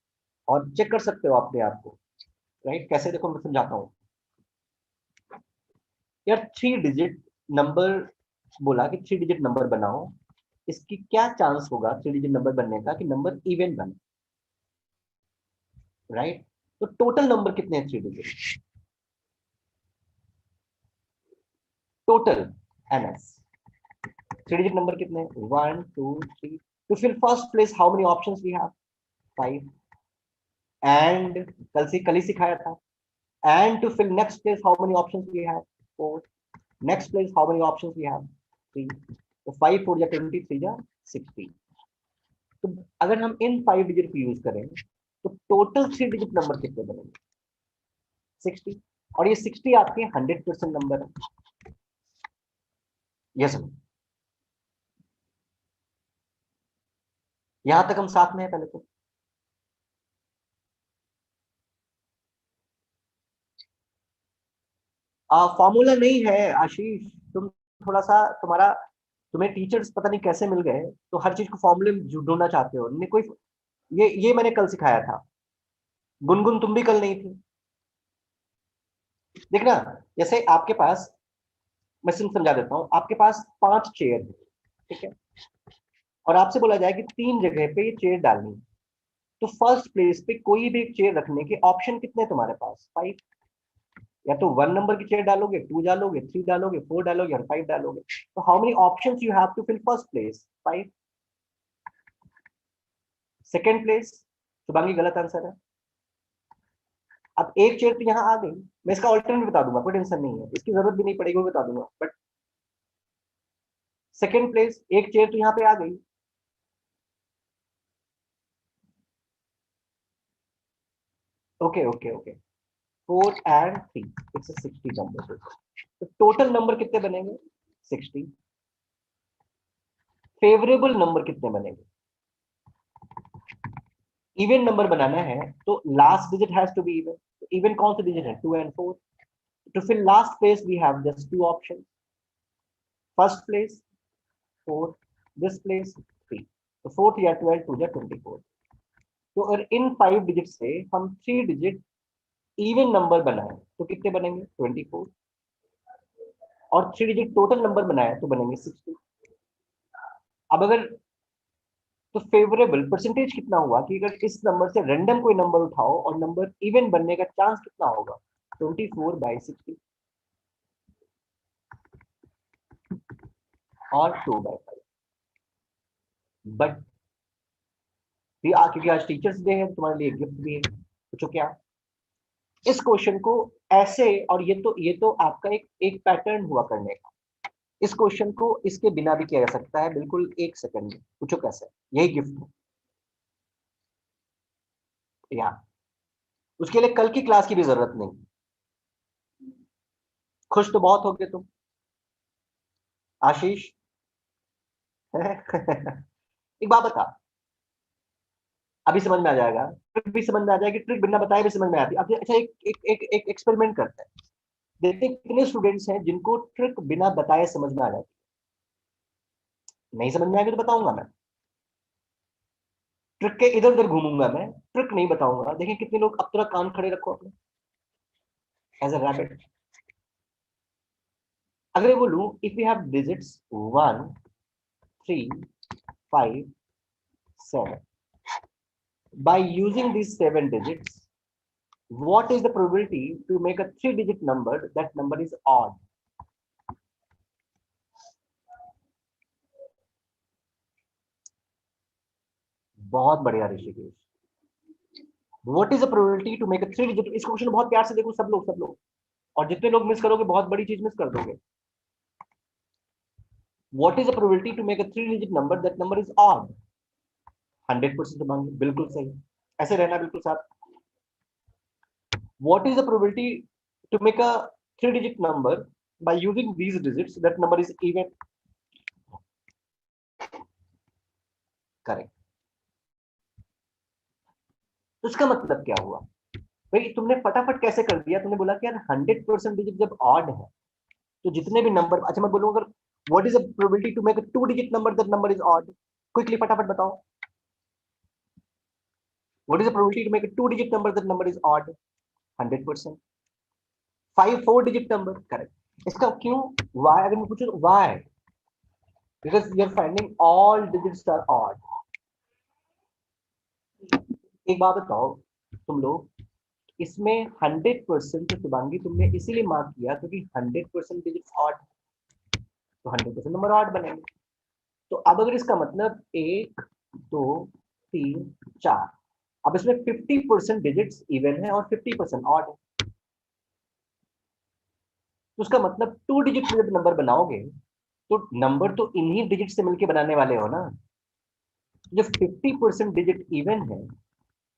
और चेक कर सकते हो अपने आप को, राइट? कैसे, देखो मैं समझाता हूँ यार। 3 डिजिट नंबर बोला कि 3 डिजिट नंबर बनाओ, इसकी क्या चांस होगा 3 डिजिट नंबर बनने का कि नंबर इवन बने, राइट? तो टोटल नंबर कितने हैं 3 digit? Total ns 3 digit number कितने हैं? 1 2 3। तो फिर first place how many options we have? 5। And कल ही सिखाया था, and to fill next place how many options we have? 4। next place how many options we have? 3। तो 5 4 या 20, 3 या 60। तो अगर हम इन 5 डिजिट को यूज करें तो टोटल 3 डिजिट नंबर कितने बनेंगे? 60। और ये 60 आपके 100% नंबर है। यस, यहां तक हम साथ में है पहले तो। फॉर्मूला नहीं है आशीष, तुम थोड़ा सा तुम्हारा, तुम्हें टीचर्स पता नहीं कैसे मिल गए, तो हर चीज को फॉर्मूले ढूंढना चाहते हो। नहीं कोई, ये मैंने कल सिखाया था। गुनगुन तुम भी कल नहीं थी। देखना, जैसे आपके पास, मैं सिर्फ समझा देता हूँ, आपके पास 5 चेयर है, ठीक है, और आपसे बोला जाए कि 3 जगह पे ये चेयर डालनी है, तो फर्स्ट प्लेस पे कोई भी एक चेयर रखने के ऑप्शन कितने हैं तुम्हारे पास? 5। या तो 1 नंबर की चेयर डालोगे, 2 डालोगे, 3 डालोगे, 4 डालोगे और 5 डालोगे। तो how many options you have to fill first place? 5। Second place, Shubhangi गलत आंसर है। अब एक चेयर तो यहाँ आ गई, मैं इसका ऑल्टरनेट बता दूंगा, कोई टेंशन नहीं है, इसकी जरूरत भी नहीं पड़ेगी, वो बता दूंगा। बट सेकेंड प्लेस, एक चेयर तो यहाँ पे आ गई। Okay okay okay, 4 and 3, it's 60 number. तो टोटल नंबर कितने बनेंगे? 60। फेवरेबल नंबर कितने बनेंगे? इवन नंबर बनाना है तो last digit has to be even. Even कौन से डिजिट है? 2 and 4। to fill last place we have just 2 options, first place 4, this place 3। तो 4 या 12, 2 या 24। तो अगर इन 5 डिजिट से हम 3 डिजिट इवन नंबर बनाए तो कितने बनेंगे? 24। और 3 डिजिट टोटल नंबर बनाए तो बनेंगे 60। अब अगर, तो फेवरेबल परसेंटेज कितना हुआ कि अगर इस नंबर से रैंडम कोई नंबर उठाओ और नंबर इवन बनने का चांस कितना होगा? 24/60 और 2/5। बट क्योंकि आज टीचर्स डे है, तुम्हारे लिए गिफ्ट भी है, पूछो क्या? इस क्वेश्चन को ऐसे, और ये तो आपका एक पैटर्न हुआ करने का। इस क्वेश्चन को इसके बिना भी किया जा सकता है, बिल्कुल 1 सेकंड में। पूछो कैसे? यही गिफ्ट है या उसके लिए कल की क्लास की भी जरूरत नहीं। खुश तो बहुत हो गए तुम आशीष। एक बात बता, अभी समझ में आ जाएगा, ट्रिक भी समझ में आ जाएगी, ट्रिक बिना बताए भी समझ में आती है। अच्छा, एक एक्सपेरिमेंट करते हैं, देखते हैं कितने स्टूडेंट्स हैं जिनको ट्रिक बिना बताए समझ में आ जाती है। नहीं समझ में आएगी तो बताऊंगा मैं, ट्रिक के इधर उधर घूमूंगा मैं, ट्रिक नहीं बताऊंगा। देखिए कितने लोग, अब थोड़ा कान खड़े रखो अपने, एज अ रैबिट। अगर मैं बोलूं if you have digits 1 3 5 7, by using these 7 digits, what is the probability to make a 3-digit number that number is odd? बहुत बढ़िया Rishikesh. What is the probability to make a 3-digit? इस question बहुत प्यार से देखो सब लोग, और जितने लोग मिस करोगे बहुत बड़ी चीज मिस कर दोगे। What is the probability to make a 3-digit number that number is odd? 100% मांगे, बिल्कुल सही, ऐसे रहना बिल्कुल साथ। What is the probability to make a 3-digit number by using these digits that number is even? Correct. तो इसका मतलब क्या हुआ भाई? तुमने फटाफट कैसे कर दिया, तुमने बोला कि यार 100% डिजिट जब ऑड है तो जितने भी नंबर, अच्छा मैं बोलूंगा अगर what is the probability to make a 2-digit number that number is odd? Quickly फटाफट बताओ, what is the probability to make a 2-digit number that number is odd? 100%। 5 4 digit number, correct. इसका क्यों, why, अगर मैं पूछूं why, because you are finding all digits are odd. एक बात बताओ तुम लोग, इसमें 100% तो शुभांगी तुमने इसीलिए मार्क किया क्योंकि 100% डिजिट्स ऑड, तो 100% नंबर ऑड बनेंगे। तो अब अगर इसका मतलब 1 2 3 4, अब इसमें 50% डिजिट्स इवन है और 50% ऑड है, तो उसका मतलब 2 डिजिट में जब नंबर बनाओगे तो नंबर तो इन्हीं डिजिट से मिलके बनाने वाले हो ना। जो 50% डिजिट इवन है,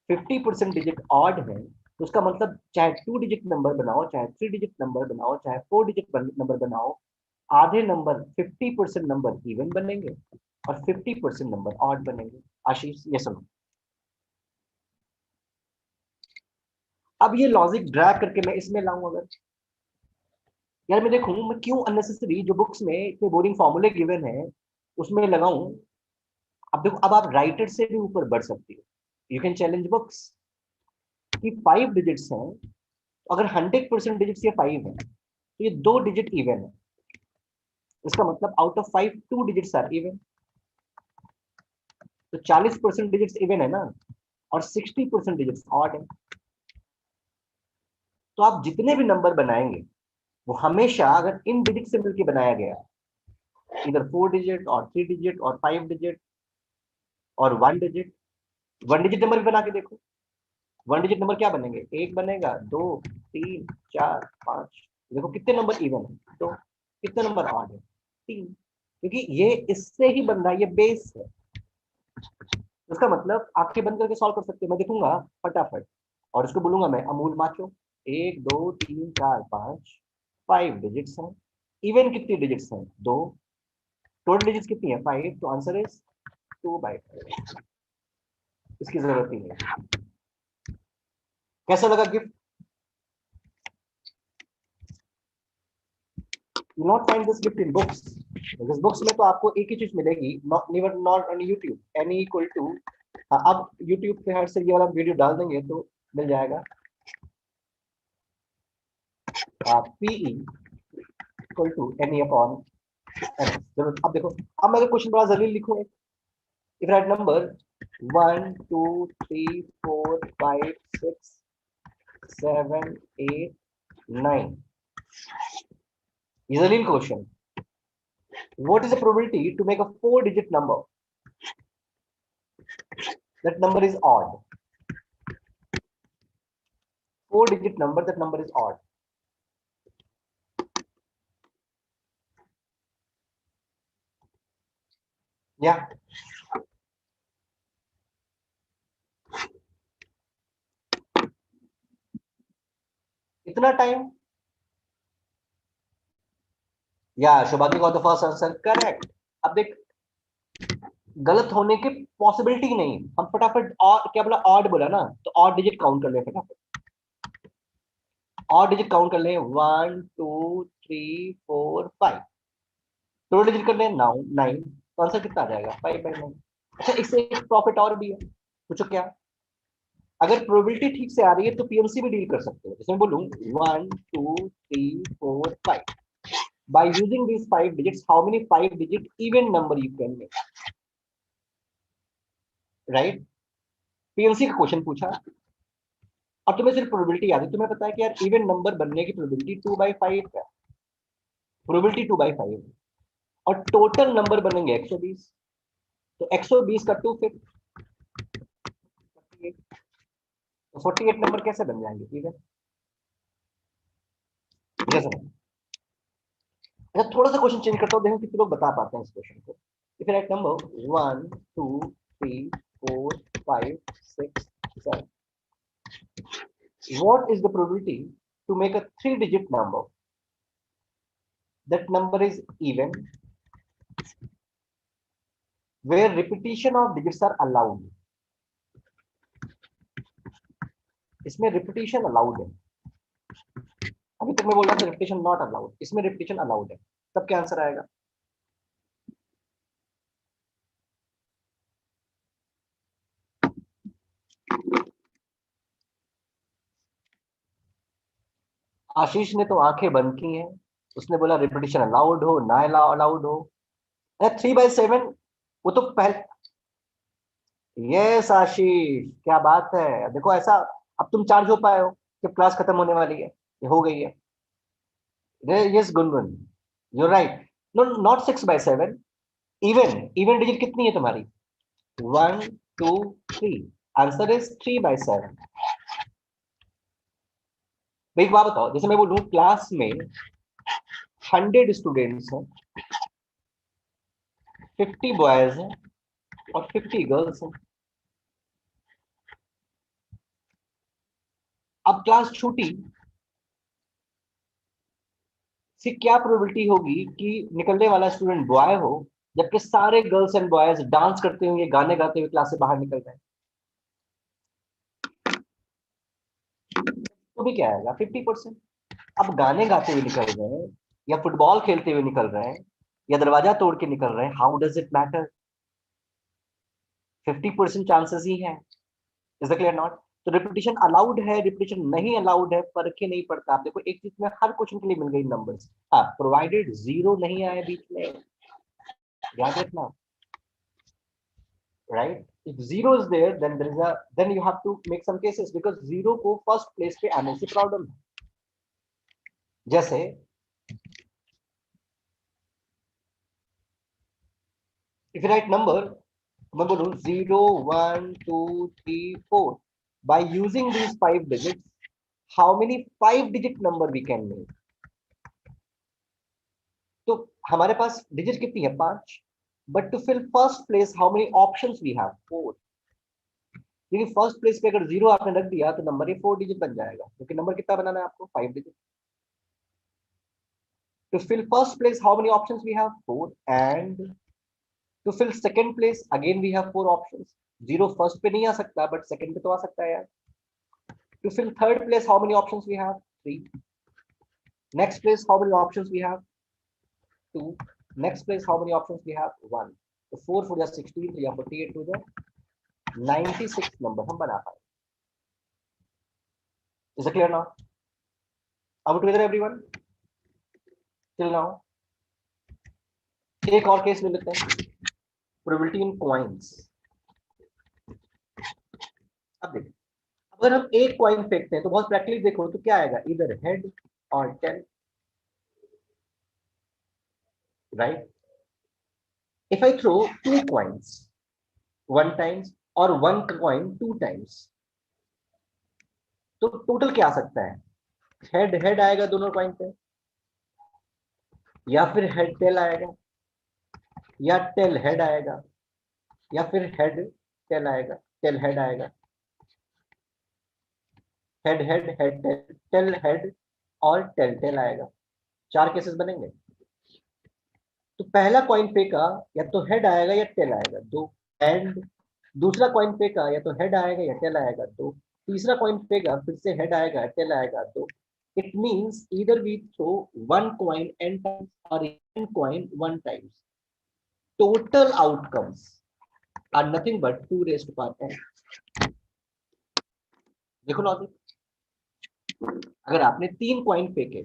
50% डिजिट ऑड है, तो उसका मतलब चाहे 2 डिजिट नंबर बनाओ, चाहे 3 डिजिट नंबर बनाओ, चाहे 4 डिजिट नंबर बनाओ, आधे नंबर 50% नंबर इवन बनेंगे और 50% नंबर ऑड बनेंगे। आशीष ये सुनो, अब ये लॉजिक ड्रैग करके मैं इसमें लाऊं, अगर यार मैं देखूं मैं क्यों अननेसेसरी जो बुक्स में इतने बोरिंग फॉर्मूले गिवन है उसमें लगाऊं। अब देखो, अब आप राइटर से भी ऊपर बढ़ सकती हो, यू कैन चैलेंज बुक्स कि 5 डिजिट्स हैं, अगर 100% डिजिट्स ये 5 है तो ये 2 डिजिट इवन है, इसका मतलब out of 5 2 digits are even, तो 40% डिजिट्स इवन है ना, और 60% डिजिट्स ऑड है। तो आप जितने भी नंबर बनाएंगे वो हमेशा अगर इन डिजिट से मिलकर बनाया गया, इधर 4 डिजिट और 3 डिजिट और 5 डिजिट और 1 डिजिट, 1 डिजिट नंबर भी बना के देखो, 1 डिजिट नंबर क्या बनेंगे, 1 बनेगा, 2 3 4 5, देखो कितने नंबर इवन है, तो कितने नंबर ऑड है, 3, क्योंकि ये इससे ही बन रहा है, ये बेस है। इसका मतलब आंखें बंद करके सॉल्व कर सकते हैं, मैं देखूंगा फटाफट और उसको बोलूंगा मैं अमूल माचो, 1 2 3 4 5, 5 डिजिट्स हैं, इवन कितनी डिजिट्स हैं, 2, टोटल डिजिट्स कितनी है, 5, तो आंसर इज 2/5। इसकी जरूरत ही नहीं। कैसा लगा gift? You not find this gift in books, because books में तो आपको एक ही चीज मिलेगी, not on YouTube, N equal to, अब यूट्यूब पे हर से ये वाला वीडियो डाल देंगे तो मिल जाएगा, P E equal to N E upon N. जरूर, अब देखो, अब मैं अगर क्वेश्चन बड़ा जल्दी लिखूं, if right number 1 2 3 4 5 6 7 8 9, is a little question. What is the probability to make a 4-digit number? That number is odd. 4-digit number, that number is odd. Yeah. इतना टाइम, या Shubhangi got the first answer, correct. अब देख, गलत होने की possibility नहीं, हम फटाफट, और क्या बोला, ऑड बोला ना, तो ऑड डिजिट काउंट कर ले फटाफट, ऑड डिजिट काउंट कर ले, 1 2 3 4 5, टोटल डिजिट कर ले 9 9, तो आंसर कितना आ जाएगा, 5/9। अच्छा, इससे एक प्रॉफिट और भी है, पूछो क्या? अगर प्रोबेबिलिटी ठीक से आ रही है तो पीएमसी भी डील कर सकते हो, जैसे मैं बोलूं 1 2 3 4 5, by using these 5 digits, how many 5-digit even number you can make, right? PMC का क्वेश्चन पूछा और तुम्हें सिर्फ प्रोबेबिलिटी याद है, तुम्हें पता है कि यार इवन नंबर बनने की प्रोबेबिलिटी 2/5 है, प्रोबेबिलिटी 2/5, और टोटल नंबर बनेंगे 120, तो 120 का 2 फिर 48, तो 48 नंबर कैसे बन जाएंगे, ठीक है? जैसे, अच्छा थोड़ा सा क्वेश्चन चेंज करता हूँ, देखो कितने लोग बता पाते हैं इस क्वेश्चन को। If right number 1 2 3 4 5 6 7, what is the probability to make a 3-digit number? That number is even, where repetition of digits are allowed. इसमें repetition allowed है, अभी तक मैं बोल रहा था repetition not allowed, इसमें repetition allowed है, तब क्या आंसर आएगा? आशीष ने तो आंखें बंद की हैं, उसने बोला रिपीटिशन अलाउड हो ना अलाउड हो। 3/7 वो तो पहले। यस आशीष, क्या बात है, देखो ऐसा। अब तुम चार्ज हो पाए हो जब क्लास खत्म होने वाली है, ये हो गई है। Yes Gungun, you right. No, not 6/7, even even digit कितनी है तुम्हारी? 1 2 3। Answer is 3/7। एक बात बताओ, जैसे मैं बोलूं क्लास में 100 स्टूडेंट्स हैं, 50 बॉयज हैं और 50 गर्ल्स हैं। अब क्लास छूटी, सी क्या प्रोबेबिलिटी होगी कि निकलने वाला स्टूडेंट बॉय हो, जबकि सारे गर्ल्स एंड बॉयज डांस करते हुए, गाने गाते हुए क्लास से बाहर निकल रहे हैं? तो भी क्या आएगा? 50%। अब गाने गाते हुए निकल रहे हैं, या फुटबॉल खेलते हुए निकल रहे हैं, या दरवाजा तोड़ के निकल रहे हैं, how does it matter? 50% chances ही है। Is the clear not? तो रिपीटिशन अलाउड है, रिपीटिशन नहीं अलाउड है, फर्क ही नहीं पड़ता। आप देखो एक चीज में हर क्वेश्चन के लिए मिल गई नंबर्स। हाँ, प्रोवाइडेड जीरो नहीं आए बीच में, याद रखना। Right, if zero is there, then you have to make some cases, because zero को फर्स्ट प्लेस पे आने से प्रॉब्लम है। जैसे if you write number, मैं बोलूं 0 1 2 3 4, by using these 5 digits, how many 5 digit number we can make? तो हमारे पास डिजिट कितनी है? 5। But to fill first place how many options we have? 4। क्योंकि फर्स्ट प्लेस पे अगर 0 आपने रख दिया तो नंबर ये 4 डिजिट बन जाएगा, क्योंकि नंबर कितना बनाना है आपको? 5 digit. To fill first place, how many options we have? 4. And to fill second place, again we have 4 options. 0 first पे नहीं आ सकता, but second पे तो आ सकता है यार। To fill third place, how many options we have? 3. Next place, how many options we have? 2. Next place, how many options we have? 1. तो 4 4 या 16 तो या 48 हो जाए, 96 नंबर हम बना पाए। Is it clear now? Are we together everyone? Till now? एक और केस ले लेते हैं, प्रोबेबिलिटी इन कॉइन्स। अब देखिए, अगर हम एक कॉइन फेंकते हैं तो बहुत प्रैक्टिकली देखो तो क्या आएगा? इधर हेड और tail, right? If I throw 2 coins 1 times और 1 coin 2 times, तो टोटल क्या आ सकता है? हेड हेड आएगा दोनों कॉइन पे, या फिर हेड टेल आएगा, या टेल हेड आएगा, या फिर हेड टेल आएगा, टेल हेड आएगा, head head head tail, tail head और टेल टेल आएगा। 4 केसेस बनेंगे। तो पहला कॉइन फेंका, या तो हेड आएगा या टेल आएगा, 2। एंड दूसरा कॉइन फेंका, या तो हेड आएगा या टेल आएगा, 2। तीसरा कॉइन फेंका, फिर से हेड आएगा टेल आएगा, 2। It means either we throw 1 coin n times or n coin 1 times, total outcomes are nothing but 2 raised to power n। देखो लॉजिक, अगर आपने 3 कॉइन फेंके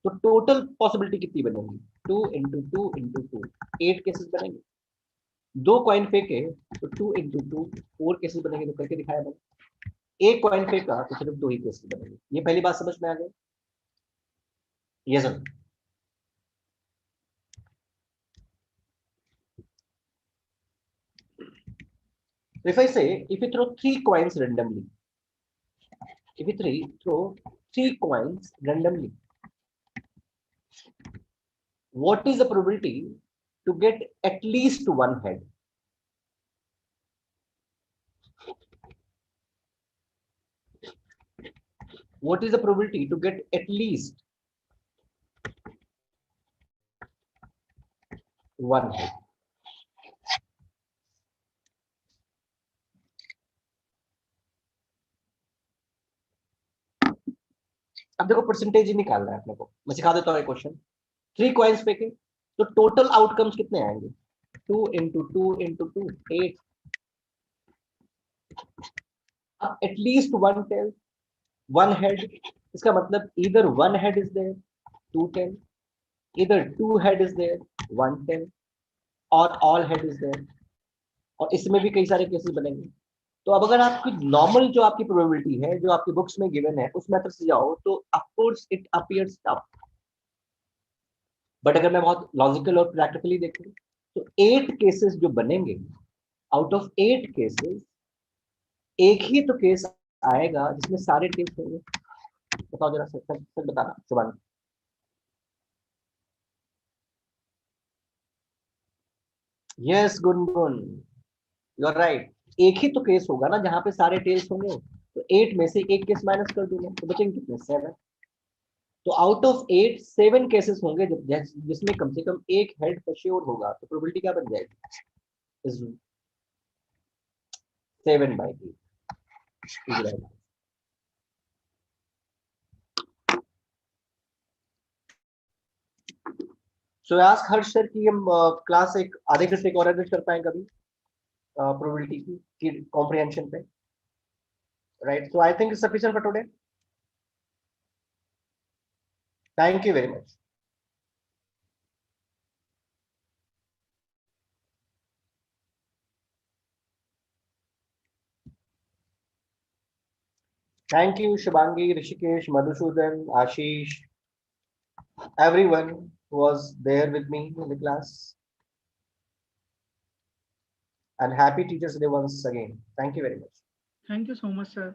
तो टोटल पॉसिबिलिटी कितनी बनेगी? 2 into 2 into 2, 8 केसेस बनेंगे। 2 कॉइन फेंके तो 2 into 2, 4 केसेस बनेंगे। तो करके दिखाया मैंने। एक कॉइन फेंका तो सिर्फ 2 ही केसेस बनेंगे। ये पहली बात समझ में आ गई? ये sir, if I say, if you throw 3 coins randomly, if you throw 3 coins randomly, what is the probability to get at least 1 head? What is the probability to get at least 1 head? अब देखो percentage ही निकालना है अपने को। मैं सिखा देता हूँ एक क्वेश्चन। 3 कॉइन्स फेंके तो टोटल आउटकम्स कितने आएंगे? 2 into 2 into 2, 8। अब एटलीस्ट 1 टेल, 1 हेड, इसका मतलब either one head is there 210, either two head is there 110, और all head is there। और इसमें भी कई सारे केसेस बनेंगे। तो अब अगर आपकी नॉर्मल जो आपकी प्रोबेबिलिटी है जो आपकी बुक्स में गिवन है उस मेथड से जाओ तो of course it appears tough, but अगर मैं बहुत लॉजिकल और प्रैक्टिकली देखूं तो 8 केसेस जो बनेंगे, आउट ऑफ 8 केसेस एक ही तो केस आएगा जिसमें सारे टेल्स होंगे। बताओ जरा, सच सच बताना Shubhan. Yes Gungun, you are right. एक ही तो केस होगा ना जहां पे सारे टेल्स होंगे, तो 8 में से एक केस माइनस कर दूंगा तो बचेंगे कितने, 7। तो आउट ऑफ 8 7 केसेस होंगे जिसमें कम से कम एक हेड for sure होगा, तो प्रोबेबिलिटी क्या बन जाएगी, is 7/8। So ask Harsh sir कि हम क्लास एक आधे घंटे को और एडजस्ट कर पाए कभी प्रोबेबिलिटी की कॉम्प्रिहेंशन पे, right? So I think sufficient for today. Thank you very much. Thank you, Shibangi, Rishikesh, Madhusudan, Ashish, everyone who was there with me in the class. And happy Teachers Day once again. Thank you very much. Thank you so much, sir.